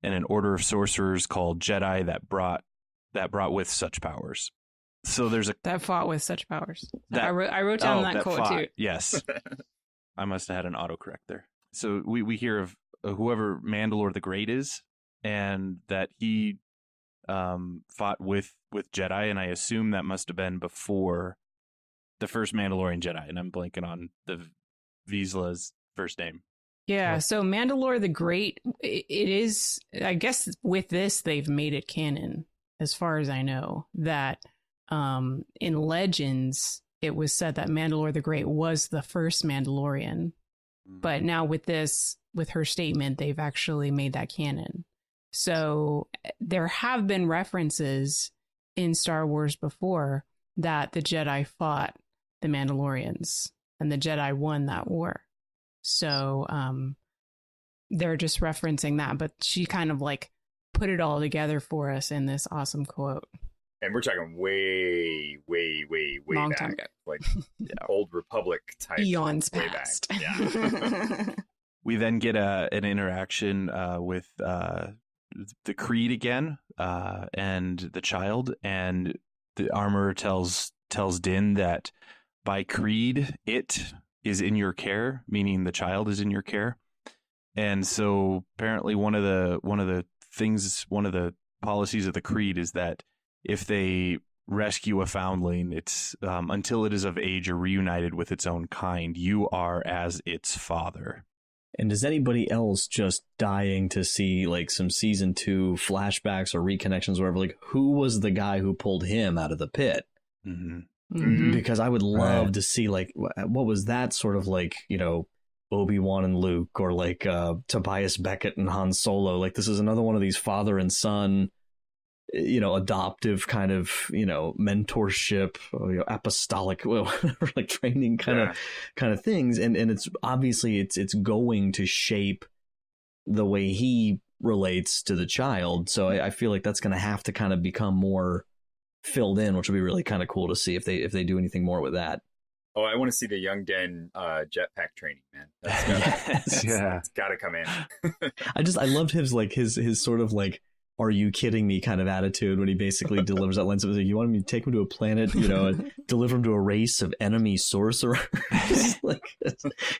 and an order of sorcerers called Jedi that brought with such powers." So there's that fought with such powers. I wrote down that quote fought, too. Yes. I must have had an autocorrect there. so we hear of whoever Mandalore the Great is, and that he fought with Jedi, and I assume that must have been before the first Mandalorian Jedi, and I'm blanking on the Vizsla's first name. Yeah, so Mandalore the Great, it is, I guess with this, they've made it canon, as far as I know, that in Legends, it was said that Mandalore the Great was the first Mandalorian. But now with this, with her statement, they've actually made that canon. So there have been references in Star Wars before that the Jedi fought the Mandalorians and the Jedi won that war. So they're just referencing that, but she kind of like put it all together for us in this awesome quote. And we're talking way long back, time ago. like Old Republic type, eons way past. Back. Yeah. We then get an interaction with the Creed again, and the child, and the armorer tells Din that by Creed it is in your care, meaning the child is in your care. And so apparently one of the policies of the Creed is that if they rescue a foundling, it's until it is of age or reunited with its own kind, you are as its father. And is anybody else just dying to see like some season 2 flashbacks or reconnections or whatever? Like, who was the guy who pulled him out of the pit? Mm-hmm. Mm-hmm. Because I would love to see like what was that sort of like, you know, Obi-Wan and Luke, or like Tobias Beckett and Han Solo. Like, this is another one of these father and son, you know, adoptive kind of, you know, mentorship, or, you know, apostolic, whatever, like training kind of things. And it's obviously it's going to shape the way he relates to the child. So I feel like that's going to have to kind of become more filled in, which would be really kind of cool to see if they do anything more with that. Oh, I want to see the young Den jetpack training, man. That's got to come in. I loved his sort of like, are you kidding me kind of attitude when he basically delivers that line. So like, you want me to take him to a planet, you know, and deliver him to a race of enemy sorcerers? Like,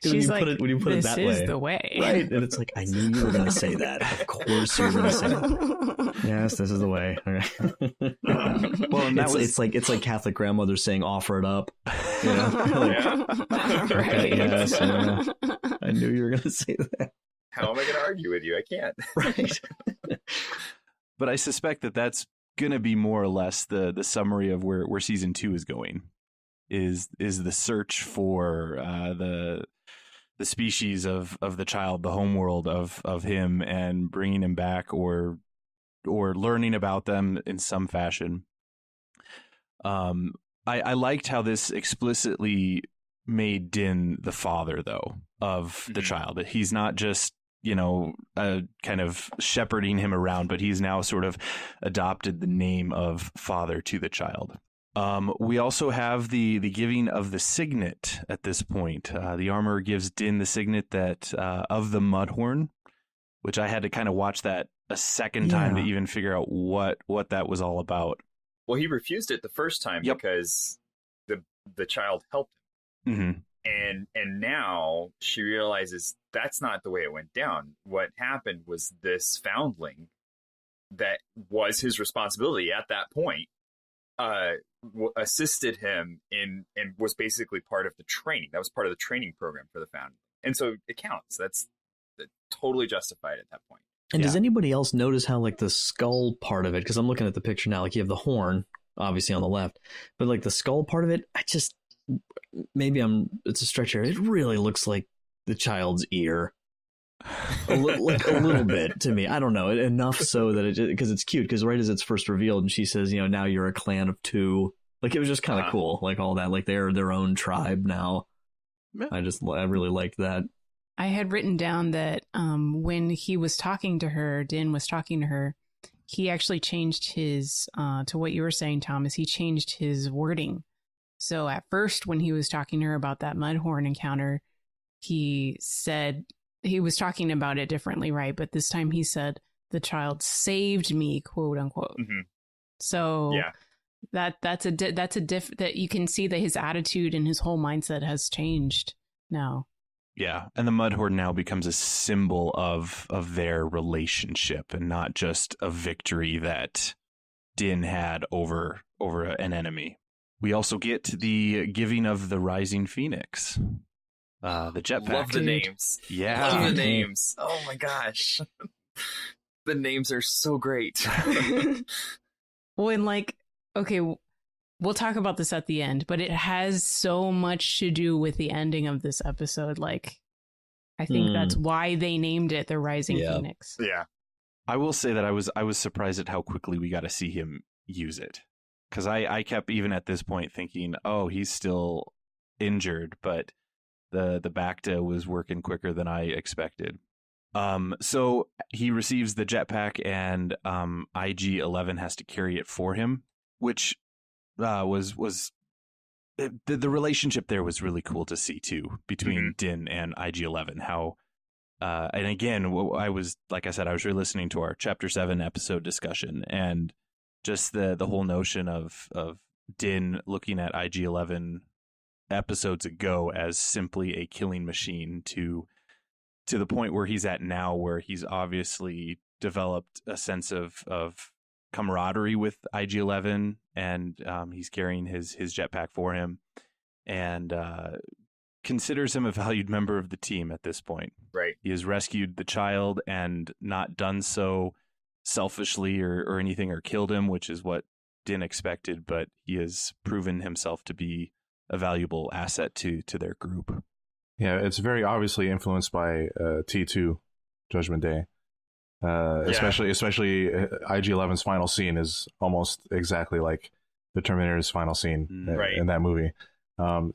she's when you put it that way, this is the way, right? And it's like, I knew you were going to say that. Of course you were going to say that. Yes, this is the way. Well, and it's like Catholic grandmothers saying, "Offer it up." You know? Like, yes, yeah. I knew you were going to say that. How am I going to argue with you? I can't. Right. But I suspect that that's going to be more or less the summary of where season 2 is going, is the search for the species of the child, the homeworld of him, and bringing him back or learning about them in some fashion. I liked how this explicitly made Din the father, though, of the child. He's not just, you know, kind of shepherding him around, but he's now sort of adopted the name of father to the child. We also have the giving of the signet at this point. The armorer gives Din the signet that of the Mudhorn, which I had to kind of watch that a second time to even figure out what that was all about. Well, he refused it the first time because the child helped him. Mm-hmm. And now she realizes that's not the way it went down. What happened was this foundling that was his responsibility at that point assisted him in and was basically part of the training. That was part of the training program for the foundling. And so it counts. That's totally justified at that point. And does anybody else notice how like the skull part of it, because I'm looking at the picture now, like you have the horn obviously on the left, but like the skull part of it, it's a stretch here. It really looks like the child's ear. Like a little bit to me. I don't know, enough so that because it's cute, because right as it's first revealed and she says, you know, now you're a clan of 2. Like, it was just kind of cool, like all that, like they're their own tribe now. I really liked that. I had written down that when he was talking to her, Din was talking to her, he actually changed his, to what you were saying, Thomas, he changed his wording. So at first, when he was talking to her about that Mudhorn encounter, he said, he was talking about it differently, right? But this time he said, the child saved me, quote unquote. Mm-hmm. So that's that you can see that his attitude and his whole mindset has changed now. Yeah, and the Mudhorde now becomes a symbol of their relationship and not just a victory that Din had over an enemy. We also get the giving of the Rising Phoenix, the jetpack. Love the names. Yeah, love the names. Oh my gosh, the names are so great. Well, and like, okay, we'll talk about this at the end, but it has so much to do with the ending of this episode. Like, I think that's why they named it the Rising Phoenix. Yeah. I will say that I was surprised at how quickly we got to see him use it. Because I kept, even at this point, thinking, oh, he's still injured, but the Bacta was working quicker than I expected. So he receives the jetpack, and IG-11 has to carry it for him, which was the relationship there was really cool to see too, between Din and IG-11. How and again, I was re-listening to our Chapter 7 episode discussion, and just the whole notion of Din looking at IG-11 episodes ago as simply a killing machine to the point where he's at now, where he's obviously developed a sense of camaraderie with IG-11, and he's carrying his jetpack for him, and considers him a valued member of the team at this point. Right. He has rescued the child and not done so selfishly or anything, or killed him, which is what Din expected, but he has proven himself to be a valuable asset to their group. Yeah, it's very obviously influenced by T2 Judgment Day. Especially IG-11's final scene is almost exactly like the Terminator's final scene in that movie.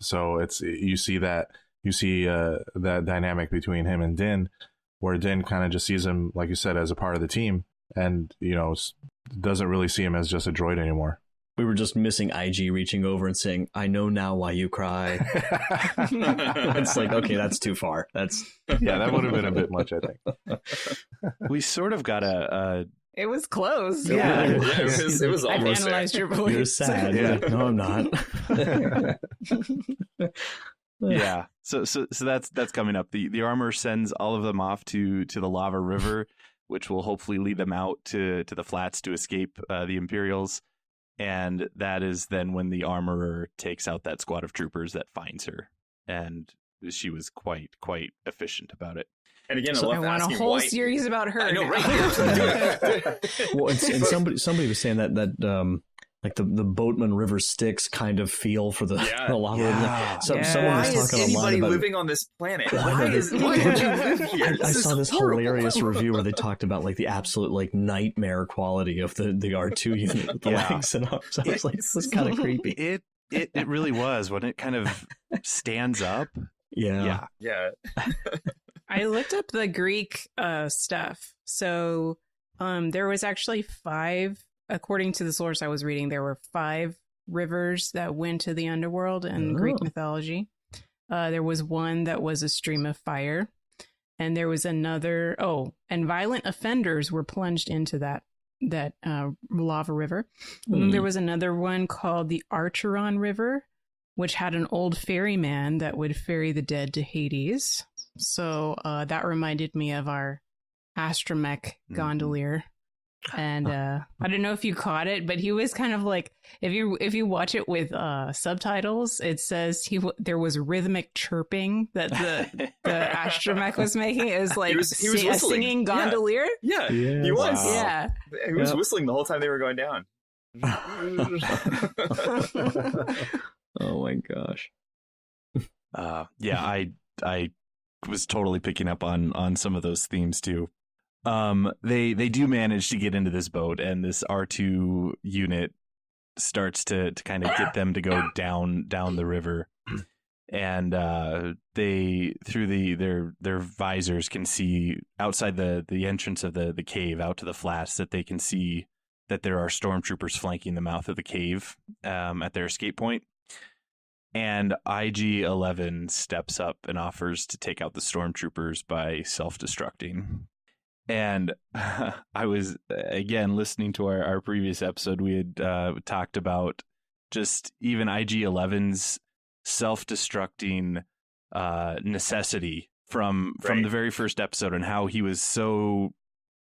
So you see that dynamic between him and Din, where Din kind of just sees him, like you said, as a part of the team, and doesn't really see him as just a droid anymore. We were just missing IG reaching over and saying, "I know now why you cry." It's like, okay, that's too far. That would have been a bit much, I think. We sort of got It was close. Yeah, it was I've almost analyzed your voice. You're sad. Yeah. No, I'm not. Yeah. So that's coming up. The armor sends all of them off to the lava river, which will hopefully lead them out to the flats to escape the Imperials. And that is then when the armorer takes out that squad of troopers that finds her. And she was quite efficient about it. And again, I want a whole series about her. I know, right? Well, and somebody was saying that like the Boatman River Styx kind of feel for the lava. Yeah. Someone was talking Why is anybody about living on this planet? Why would you live here? I saw this hilarious review where they talked about like the absolute like nightmare quality of the R2 unit with the legs and arms. I was like, this is kind of creepy. It really was when it kind of stands up. Yeah. I looked up the Greek stuff. So there was actually 5, according to the source I was reading, there were 5 rivers that went to the underworld in Greek mythology. There was one that was a stream of fire. And there was another, and violent offenders were plunged into that lava river. And there was another one called the Archeron River, which had an old ferryman that would ferry the dead to Hades. So that reminded me of our astromech gondolier. And I don't know if you caught it, but he was kind of like, if you watch it with subtitles, it says there was rhythmic chirping that the astromech was making. It was like he was a singing gondolier. Yeah, he was. Wow. Yeah, he was whistling the whole time they were going down. Oh my gosh. I was totally picking up on some of those themes too. They do manage to get into this boat, and this R2 unit starts to kind of get them to go down the river, and they through their visors can see outside the entrance of the cave out to the flats, that they can see that there are stormtroopers flanking the mouth of the cave at their escape point. And IG-11 steps up and offers to take out the stormtroopers by self-destructing. And I was, again, listening to our previous episode, we had talked about just even IG-11's self-destructing necessity from the very first episode, and how he was so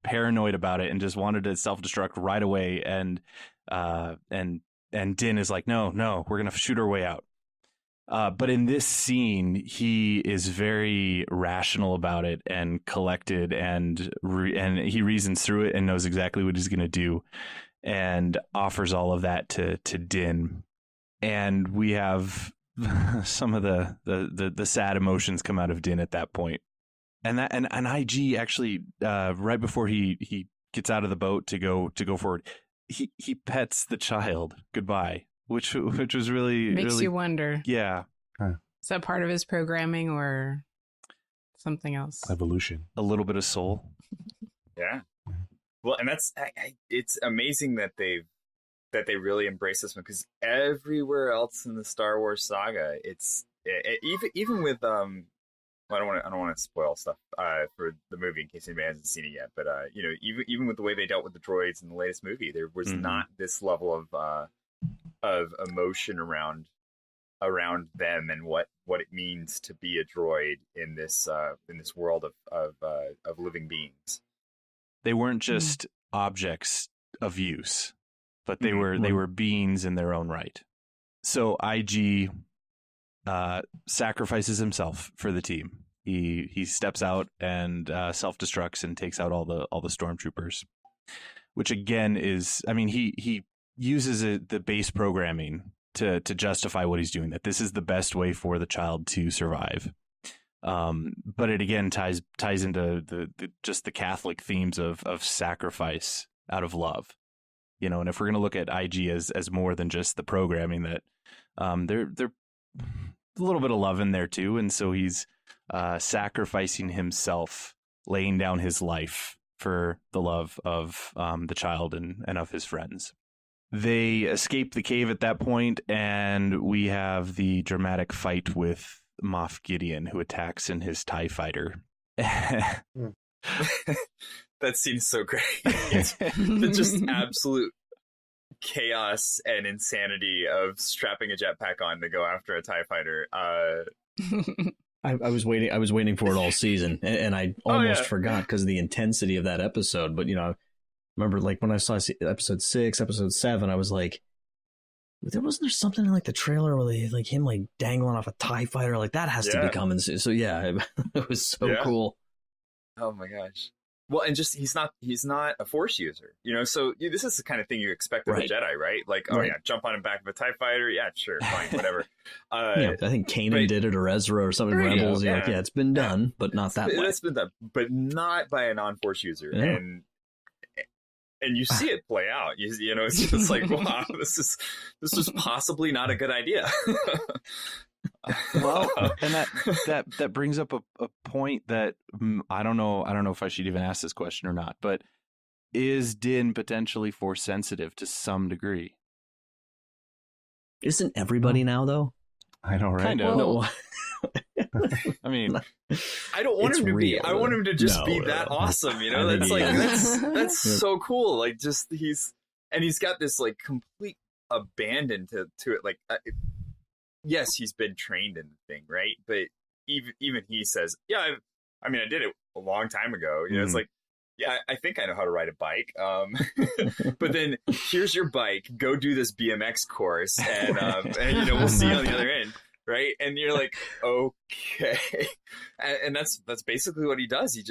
paranoid about it and just wanted to self-destruct right away. And Din is like, no, we're going to shoot our way out. But in this scene, he is very rational about it and collected, and he reasons through it and knows exactly what he's going to do, and offers all of that to Din. And we have some of the sad emotions come out of Din at that point. And IG actually, right before he gets out of the boat to go forward, he pets the child goodbye. Which was really makes really, you wonder. Yeah. Is that part of his programming or something else? Evolution. A little bit of soul. Yeah. Well, and that's it's amazing that they really embrace this one, because everywhere else in the Star Wars saga, even with I don't want to spoil stuff for the movie in case anybody hasn't seen it yet, but even with the way they dealt with the droids in the latest movie, there was not this level of emotion around them and what it means to be a droid in this world of living beings. They weren't just objects of use, but they were beings in their own right. So IG sacrifices himself for the team. He steps out and self-destructs and takes out all the stormtroopers, which again is, I mean, he uses the base programming to justify what he's doing, that this is the best way for the child to survive. But it again ties into the Catholic themes of sacrifice out of love, and if we're going to look at IG as more than just the programming, that they're a little bit of love in there too. And so he's sacrificing himself, laying down his life for the love of the child and of his friends. They escape the cave at that point, and we have the dramatic fight with Moff Gideon, who attacks in his TIE fighter. That seems so great. It's just absolute chaos and insanity of strapping a jetpack on to go after a TIE fighter. I was waiting for it all season, and I almost forgot because of the intensity of that episode. But remember, like when I saw episode 6, episode 7, I was like, wasn't there something in like the trailer where they like him like dangling off a TIE fighter? Like that has to be coming soon. So yeah, it was so cool. Oh my gosh. Well, and just he's not a Force user, So this is the kind of thing you expect of a Jedi, right? Like, jump on the back of a TIE fighter, yeah, sure, fine, whatever. I think Kanan did it, or Ezra, or something. Rebels, you're like, it's been done, but not that way. It's been done, but not by a non-Force user, and you see it play out. It's just like, wow, this is possibly not a good idea. Well, and that brings up a point that I don't know if I should even ask this question or not, but is Din potentially Force sensitive to some degree? Isn't everybody now though? I know, right? Kind of. No. I mean, I don't want him to be. I want him to just be that awesome. That's like that's so cool. Like just he's got this like complete abandon to it. Like. Yes, he's been trained in the thing, right? But even he says, yeah, I did it a long time ago. It's like, yeah, I think I know how to ride a bike. But then here's your bike. Go do this BMX course, and we'll see you on the other end, right? And you're like, okay, and that's basically what he does. He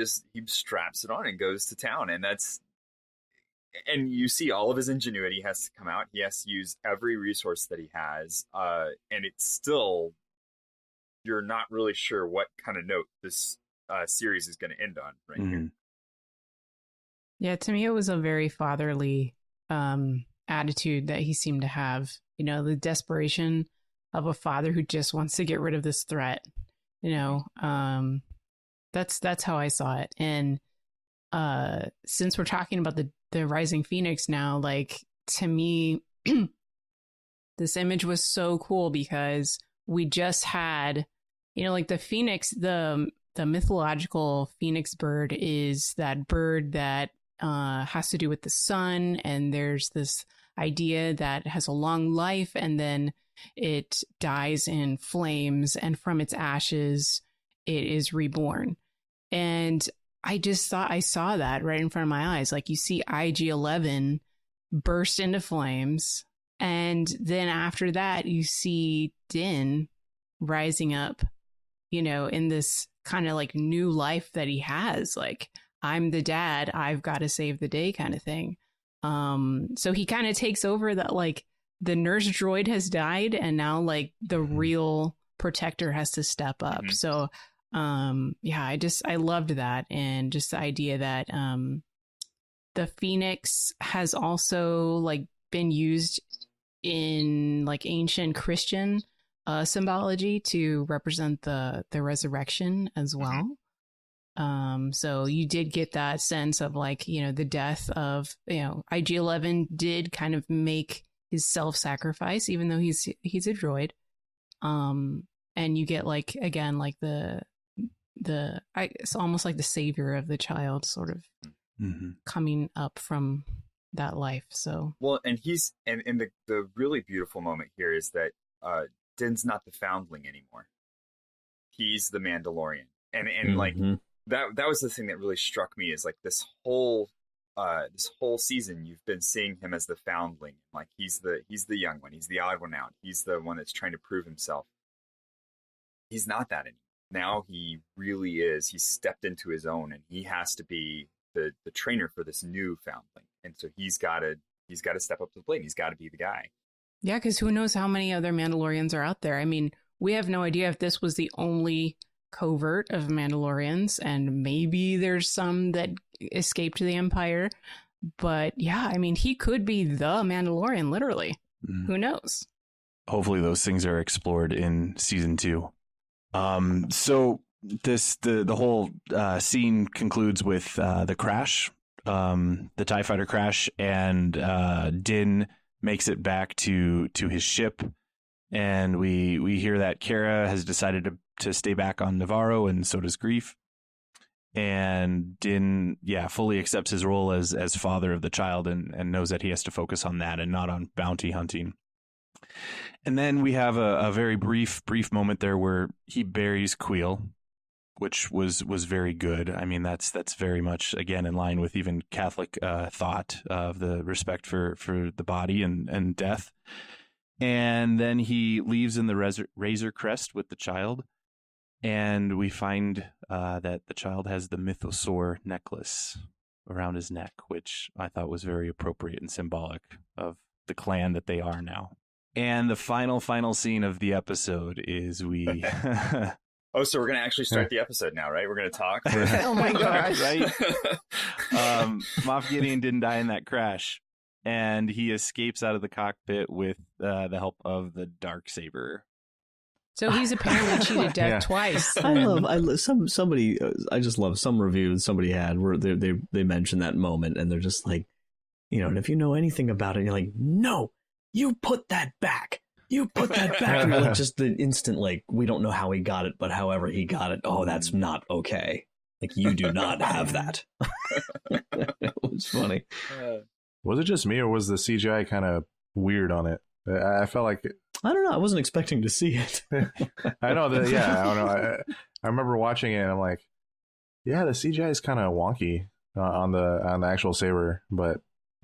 straps it on and goes to town, and you see all of his ingenuity has to come out. He has to use every resource that he has. And it's still, you're not really sure what kind of note this series is going to end on right here. Yeah, to me, it was a very fatherly attitude that he seemed to have. The desperation of a father who just wants to get rid of this threat. That's how I saw it. And since we're talking about the Rising Phoenix now, like to me, this image was so cool because we just had, like the Phoenix, the mythological Phoenix bird is that bird that has to do with the sun. And there's this idea that it has a long life and then it dies in flames, and from its ashes, it is reborn. And I just thought I saw that right in front of my eyes. Like, you see IG-11 burst into flames, and then after that you see Din rising up, you know, in this kind of like new life that he has, like, I'm the dad, I've got to save the day kind of thing. So he kind of takes over that, like, the nurse droid has died and now like the real protector has to step up. So yeah, I loved that. And just the idea that the Phoenix has also like been used in like ancient Christian symbology to represent the resurrection as well. So you did get that sense of like, you know, the death of, you know, IG-11 did kind of make his self-sacrifice, even though he's a droid. And you get like, again, like it's almost like the savior of the child sort of coming up from that life. So, well, and he's, and the really beautiful moment here is that Din's not the foundling anymore. He's the Mandalorian. And like, that was the thing that really struck me, is like this whole season you've been seeing him as the foundling. Like, he's the young one, he's the odd one out, he's the one that's trying to prove himself. He's not that anymore. Now he really is. He's stepped into his own, and he has to be the trainer for this new foundling. And so he's got to step up to the plate. He's got to be the guy. Yeah, because who knows how many other Mandalorians are out there? I mean, we have no idea if this was the only covert of Mandalorians, and maybe there's some that escaped the Empire. But yeah, I mean, he could be the Mandalorian, literally. Who knows? Hopefully those things are explored in season 2. So the whole scene concludes with the crash, the TIE fighter crash, and Din makes it back to his ship, and we hear that Cara has decided to stay back on Navarro, and so does Greef. And Din, fully accepts his role as father of the child, and knows that he has to focus on that and not on bounty hunting. And then we have a very brief moment there where he buries Queel, which was very good. I mean, that's very much, again, in line with even Catholic thought of the respect for the body and death. And then he leaves in the Razor Crest with the child, and we find that the child has the Mythosaur necklace around his neck, which I thought was very appropriate and symbolic of the clan that they are now. And the final scene of the episode is we... Oh, so we're going to actually start the episode now, right? We're going to talk? Oh my gosh. Right? Moff Gideon didn't die in that crash, and he escapes out of the cockpit with the help of the Darksaber. So he's apparently cheated death twice. I just love some review somebody had where they mentioned that moment, and they're just like, you know, and if you know anything about it, you're like, no, you put that back. You put that back. And you're like, just the instant, like, we don't know how he got it, but however he got it, oh, that's not okay. Like, you do not have that. It was funny. Was it just me, or was the CGI kind of weird on it? I felt like... I don't know. I wasn't expecting to see it. I know that. Yeah, I don't know. I remember watching it, and I'm like, yeah, the CGI is kind of wonky on the actual saber. But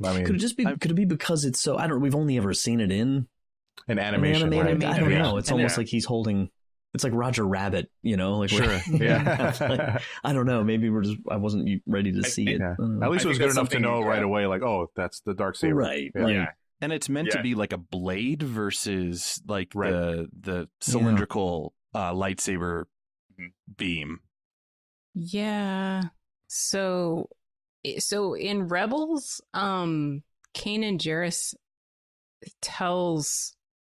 I mean, could it be because it's so? I don't. We've only ever seen it in an animation. Right? I don't know. It's almost like he's holding. It's like Roger Rabbit, you know. Like, sure. Yeah. Like, I don't know. Maybe I wasn't ready to see it. Yeah. At least it was good enough to know right away. Like, oh, that's the Darksaber. Right. Yeah. And it's meant to be like a blade versus like the cylindrical lightsaber beam. Yeah. So in Rebels, Kanan Jarrus tells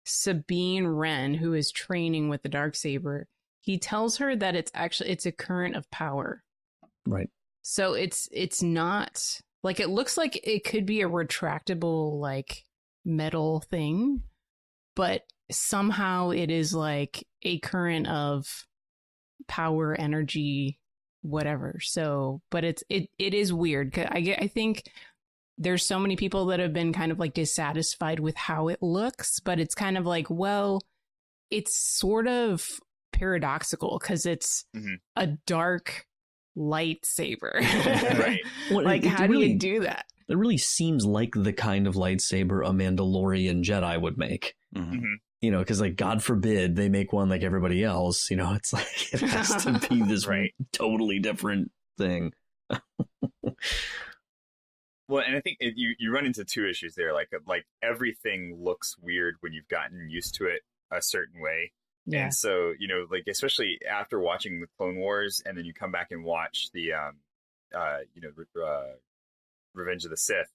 Sabine Wren, who is training with the Darksaber, he tells her that it's a current of power. Right. So it's not like, it looks like it could be a retractable like metal thing, but somehow it is like a current of power, energy, whatever. So, but it is weird. I think there's so many people that have been kind of like dissatisfied with how it looks, but it's kind of like, well, it's sort of paradoxical because it's a dark lightsaber. Right. Well, Like, how do you do that? It really seems like the kind of lightsaber a Mandalorian Jedi would make. You know, because like, God forbid they make one like everybody else. You know, it's like it has to be this totally different thing. Well, and I think you run into two issues there. Like everything looks weird when you've gotten used to it a certain way. Yeah. And so, you know, like, especially after watching the Clone Wars, and then you come back and watch the, Revenge of the Sith,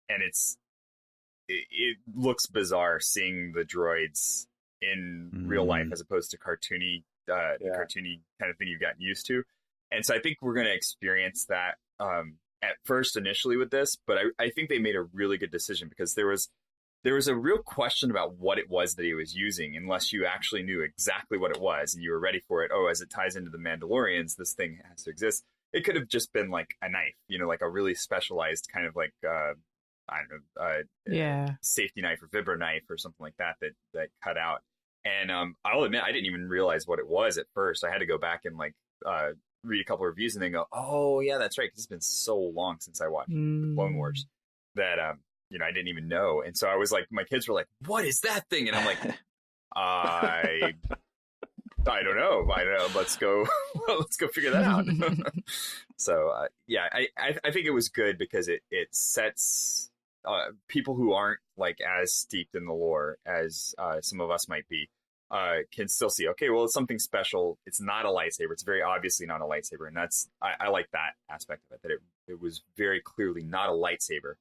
and it looks bizarre seeing the droids in real life as opposed to cartoony kind of thing you've gotten used to. And so I think we're going to experience that at first initially with this, but I think they made a really good decision, because there was a real question about what it was that he was using, unless you actually knew exactly what it was and you were ready for it. Oh, as it ties into the Mandalorians, this thing has to exist. It could have just been like a knife, you know, like a really specialized kind of like, safety knife or vibro knife or something like that cut out. And I'll admit, I didn't even realize what it was at first. I had to go back and like read a couple of reviews and then go, oh yeah, that's right. 'Cause it's been so long since I watched the Clone Wars that, you know, I didn't even know. And so I was like, my kids were like, what is that thing? And I'm like, I don't know. Let's go figure that out. So, I think it was good because it sets people who aren't like as steeped in the lore as some of us might be, can still see, okay, well, it's something special. It's not a lightsaber. It's very obviously not a lightsaber. And that's, I like that aspect of it, that it was very clearly not a lightsaber.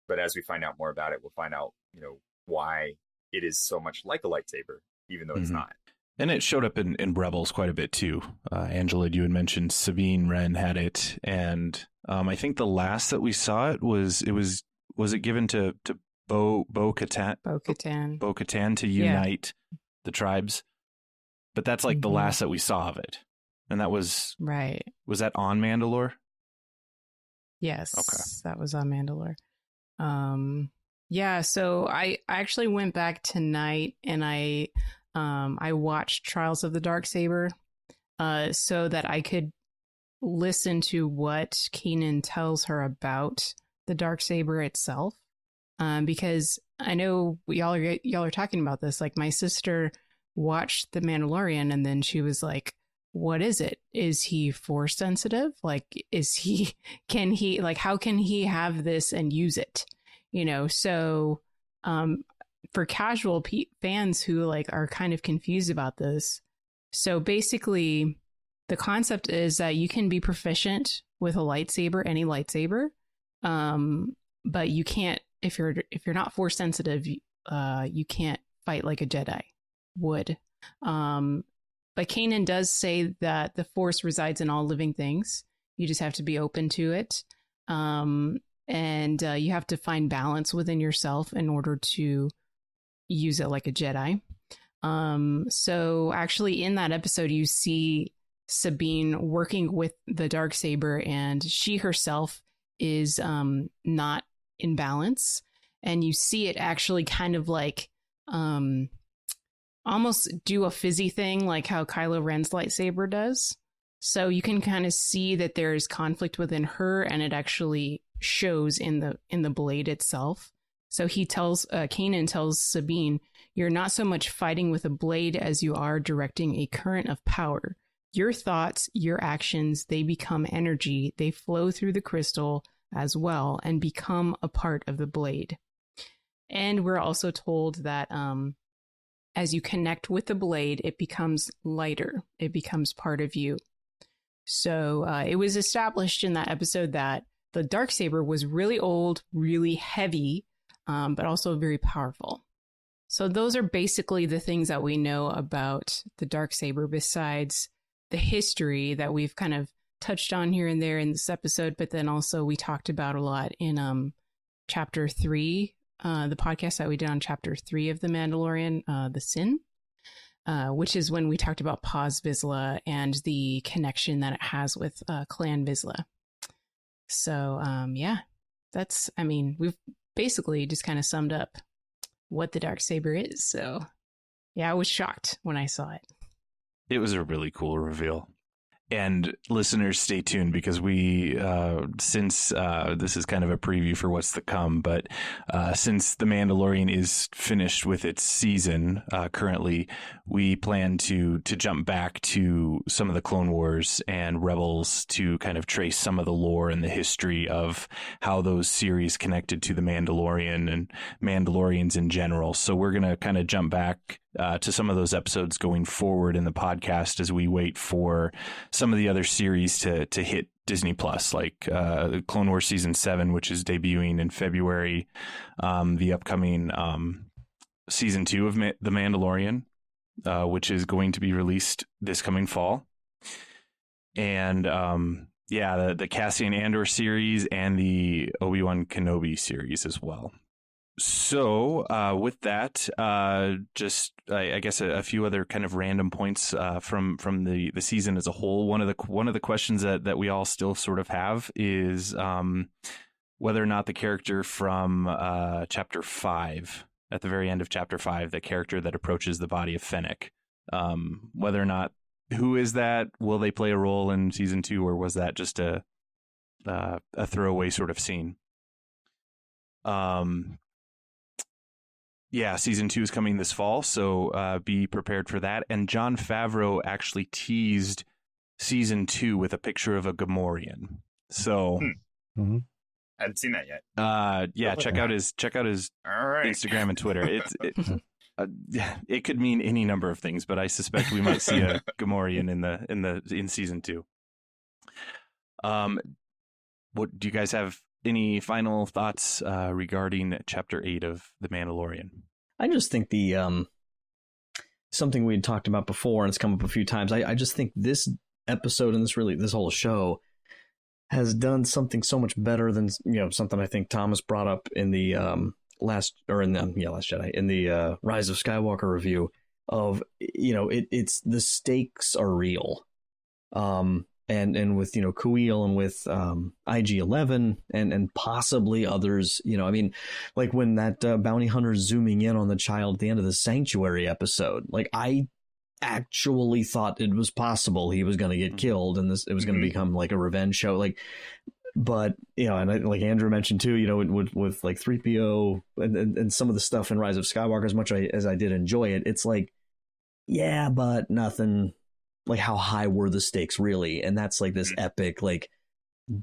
But as we find out more about it, we'll find out, you know, why it is so much like a lightsaber, even though it's not. And it showed up in Rebels quite a bit too. Angela, you had mentioned Sabine Wren had it, and I think the last that we saw it was it given to Bo-Katan to unite the tribes, but that's like the last that we saw of it, and that was Was that on Mandalore? Yes, okay, that was on Mandalore. So I actually went back tonight and I watched Trials of the Darksaber so that I could listen to what Kanan tells her about the Darksaber itself. Because I know y'all are talking about this. Like, my sister watched The Mandalorian and then she was like, what is it? Is he force sensitive? Like, how can he have this and use it? You know, so for casual fans who like are kind of confused about this. So basically the concept is that you can be proficient with a lightsaber, any lightsaber. But you can't, if you're not force sensitive, you can't fight like a Jedi would. But Kanan does say that the Force resides in all living things. You just have to be open to it. And you have to find balance within yourself in order to use it like a Jedi. So actually in that episode, you see Sabine working with the Darksaber, and she herself is not in balance. And you see it actually kind of like almost do a fizzy thing like how Kylo Ren's lightsaber does. So you can kind of see that there's conflict within her, and it actually shows in the blade itself. So Kanan tells Sabine, you're not so much fighting with a blade as you are directing a current of power. Your thoughts, your actions, they become energy. They flow through the crystal as well and become a part of the blade. And we're also told that as you connect with the blade, it becomes lighter. It becomes part of you. So it was established in that episode that the Darksaber was really old, really heavy, but also very powerful. So those are basically the things that we know about the Darksaber, besides the history that we've kind of touched on here and there in this episode, but then also we talked about a lot in chapter 3, the podcast that we did on chapter 3 of The Mandalorian, The Sin, which is when we talked about Paz Vizsla and the connection that it has with Clan Vizsla. So, we've basically just kind of summed up what the Darksaber is. So, yeah, I was shocked when I saw it. It was a really cool reveal. And listeners, stay tuned because we, since this is kind of a preview for what's to come, but since The Mandalorian is finished with its season currently, we plan to jump back to some of the Clone Wars and Rebels to kind of trace some of the lore and the history of how those series connected to The Mandalorian and Mandalorians in general. So we're going to kind of jump back to some of those episodes going forward in the podcast as we wait for some of the other series to hit Disney Plus, like Clone Wars Season 7, which is debuting in February, the upcoming Season 2 of The Mandalorian, which is going to be released this coming fall. And the Cassian Andor series and the Obi-Wan Kenobi series as well. So with that, just I guess a few other kind of random points from the season as a whole. One of the questions that we all still sort of have is whether or not the character from Chapter 5, at the very end of Chapter 5, the character that approaches the body of Fennec, whether or not, who is that? Will they play a role in Season 2, or was that just a throwaway sort of scene? Yeah, Season 2 is coming this fall, so be prepared for that. And Jon Favreau actually teased Season 2 with a picture of a Gamorrean. So, I hadn't seen that yet. check out his All right. Instagram and Twitter. It could mean any number of things, but I suspect we might see a Gamorrean in Season 2. What do you guys have? Any final thoughts regarding Chapter 8 of The Mandalorian? I just think the something we had talked about before, and it's come up a few times. I just think this episode and this whole show has done something so much better than something I think Thomas brought up in the Last Jedi, in the Rise of Skywalker review of it's the stakes are real. And with Kuiil and with IG-11 and possibly others, like when that bounty hunter zooming in on the child at the end of the Sanctuary episode, like I actually thought it was possible he was going to get killed and it was going to become like a revenge show, but and like Andrew mentioned too, with like 3PO and some of the stuff in Rise of Skywalker, as much as I did enjoy it, it's like, yeah, but nothing. Like, how high were the stakes really? And that's like this epic, like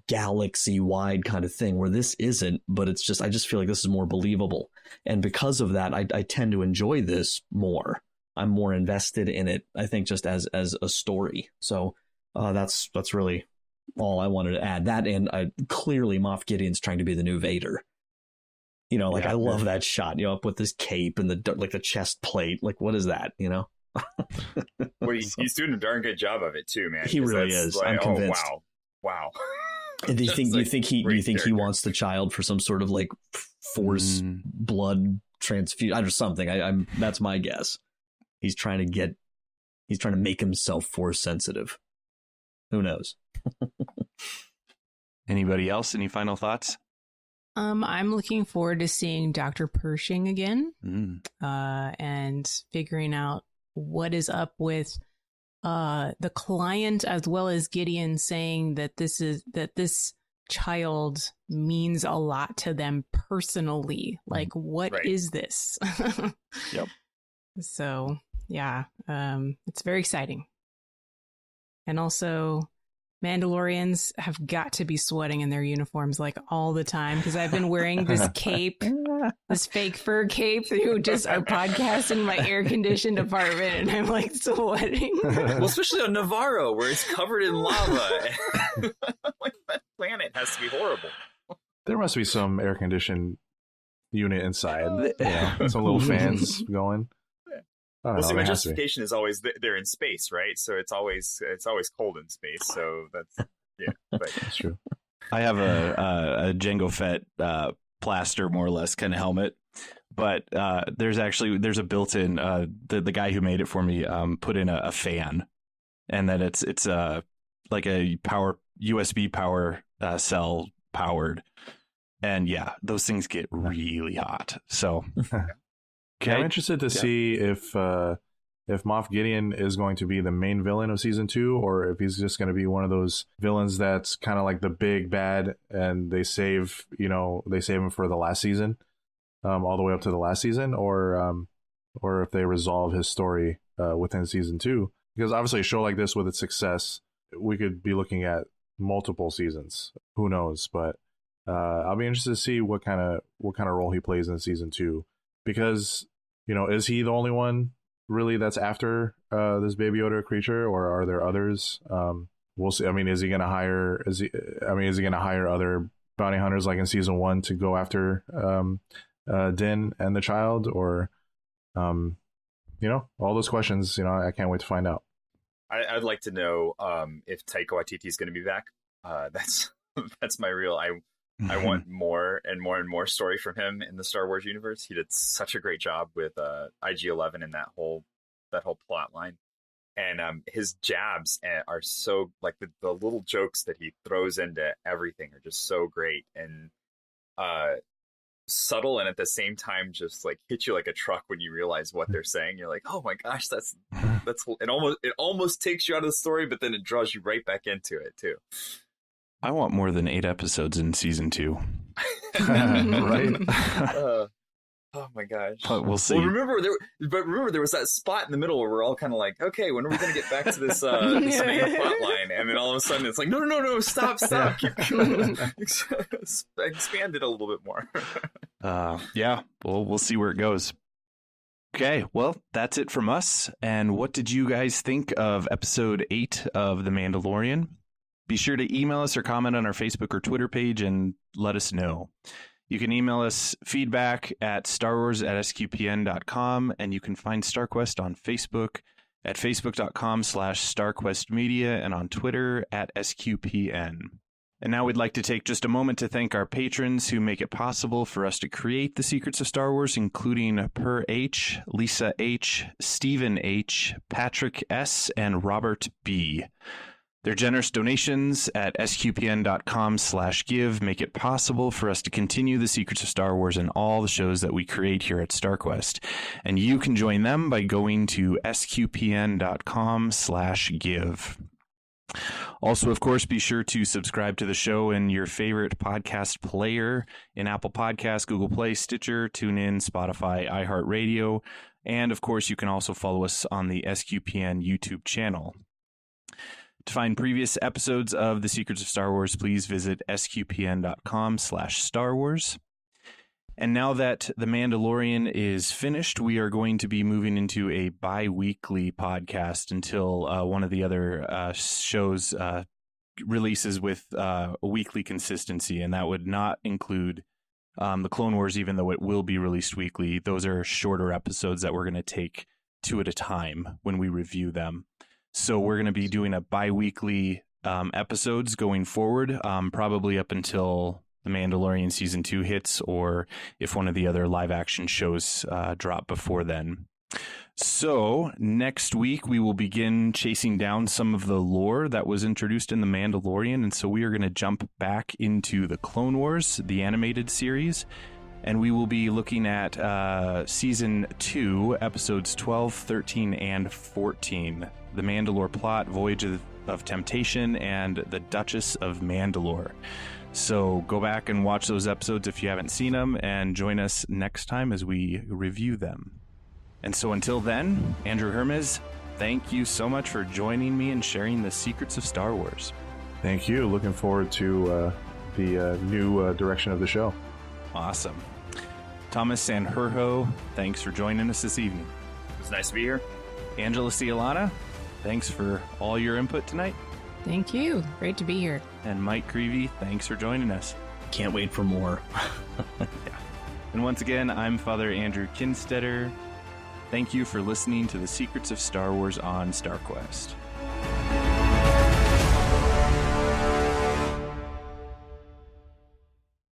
galaxy wide kind of thing where this isn't, but it's just, I just feel like this is more believable. And because of that, I tend to enjoy this more. I'm more invested in it, I think, just as a story. So that's really all I wanted to add. That, and clearly Moff Gideon's trying to be the new Vader. I love that shot, up with his cape and the chest plate. Like, what is that, Well, he's doing a darn good job of it too, man. He really is. Like, I'm convinced. Oh, wow. And do you think he wants the child for some sort of like force blood transfusion or something? That's my guess. He's trying to make himself force sensitive. Who knows? Anybody else? Any final thoughts? I'm looking forward to seeing Dr. Pershing again, and figuring out what is up with the client, as well as Gideon saying that this child means a lot to them personally. Like, what is this? Yep. So yeah, it's very exciting. And also, Mandalorians have got to be sweating in their uniforms like all the time, because I've been wearing this cape, this fake fur cape through just our podcast in my air conditioned apartment, and I'm like sweating. Well, especially on Navarro where it's covered in lava. Like, that planet has to be horrible. There must be some air conditioned unit inside. Some little fans going. Well, see, my justification is always they're in space, right? So it's always cold in space. So that's but that's true. I have a Jango Fett plaster, more or less, kind of helmet, but there's a built-in the guy who made it for me put in a fan, and then it's like a USB power cell powered, and those things get really hot. So. Okay, I'm interested to see if if Moff Gideon is going to be the main villain of season 2, or if he's just going to be one of those villains that's kind of like the big bad, and they save him for the last season, all the way up to the last season, or if they resolve his story within season 2. Because obviously a show like this with its success, we could be looking at multiple seasons. Who knows? But I'll be interested to see what kind of role he plays in season 2. Because, is he the only one really that's after this Baby Yoda creature, or are there others? We'll see. I mean, is he going to hire other bounty hunters like in season 1 to go after Din and the child, or all those questions? I can't wait to find out. I'd like to know if Taika Waititi is going to be back. That's my real. I want more and more and more story from him in the Star Wars universe. He did such a great job with IG-11 and that whole plot line. And his jabs are so, like, the little jokes that he throws into everything are just so great and subtle, and at the same time just like hit you like a truck when you realize what they're saying. You're like, oh my gosh, that's it almost takes you out of the story, but then it draws you right back into it too. I want more than 8 episodes in season 2. Right? Oh my gosh. But we'll see. Well, remember there was that spot in the middle where we're all kind of like, okay, when are we going to get back to this this main plot line? And then all of a sudden it's like, no, stop. Keep going. Expand it a little bit more. Yeah, we'll see where it goes. Okay, well, that's it from us. And what did you guys think of episode 8 of The Mandalorian? Be sure to email us or comment on our Facebook or Twitter page and let us know. You can email us feedback at starwars@sqpn.com, and you can find StarQuest on Facebook at facebook.com/StarQuestMedia and on Twitter at SQPN. And now we'd like to take just a moment to thank our patrons who make it possible for us to create The Secrets of Star Wars, including Per H, Lisa H, Stephen H, Patrick S, and Robert B. Their generous donations at sqpn.com/give make it possible for us to continue The Secrets of Star Wars and all the shows that we create here at StarQuest. And you can join them by going to sqpn.com/give. Also, of course, be sure to subscribe to the show in your favorite podcast player in Apple Podcasts, Google Play, Stitcher, TuneIn, Spotify, iHeartRadio. And, of course, you can also follow us on the SQPN YouTube channel. To find previous episodes of The Secrets of Star Wars, please visit sqpn.com/Star Wars. And now that The Mandalorian is finished, we are going to be moving into a bi-weekly podcast until one of the other shows releases with a weekly consistency, and that would not include the Clone Wars, even though it will be released weekly. Those are shorter episodes that we're going to take 2 at a time when we review them. So we're going to be doing a bi-weekly episodes going forward, probably up until The Mandalorian Season 2 hits, or if one of the other live-action shows drop before then. So next week, we will begin chasing down some of the lore that was introduced in The Mandalorian, and so we are going to jump back into the Clone Wars, the animated series, and we will be looking at Season 2, Episodes 12, 13, and 14. The Mandalore Plot, Voyage of Temptation, and The Duchess of Mandalore. So go back and watch those episodes if you haven't seen them, and join us next time as we review them. And so until then, Andrew Hermes, thank you so much for joining me and sharing the secrets of Star Wars. Thank you. Looking forward to the new direction of the show. Awesome. Thomas Sanjurjo, thanks for joining us this evening. It was nice to be here. Angela Cialana, thanks for all your input tonight. Thank you. Great to be here. And Mike Creevy, thanks for joining us. Can't wait for more. Yeah. And once again, I'm Father Andrew Kinstetter. Thank you for listening to The Secrets of Star Wars on StarQuest.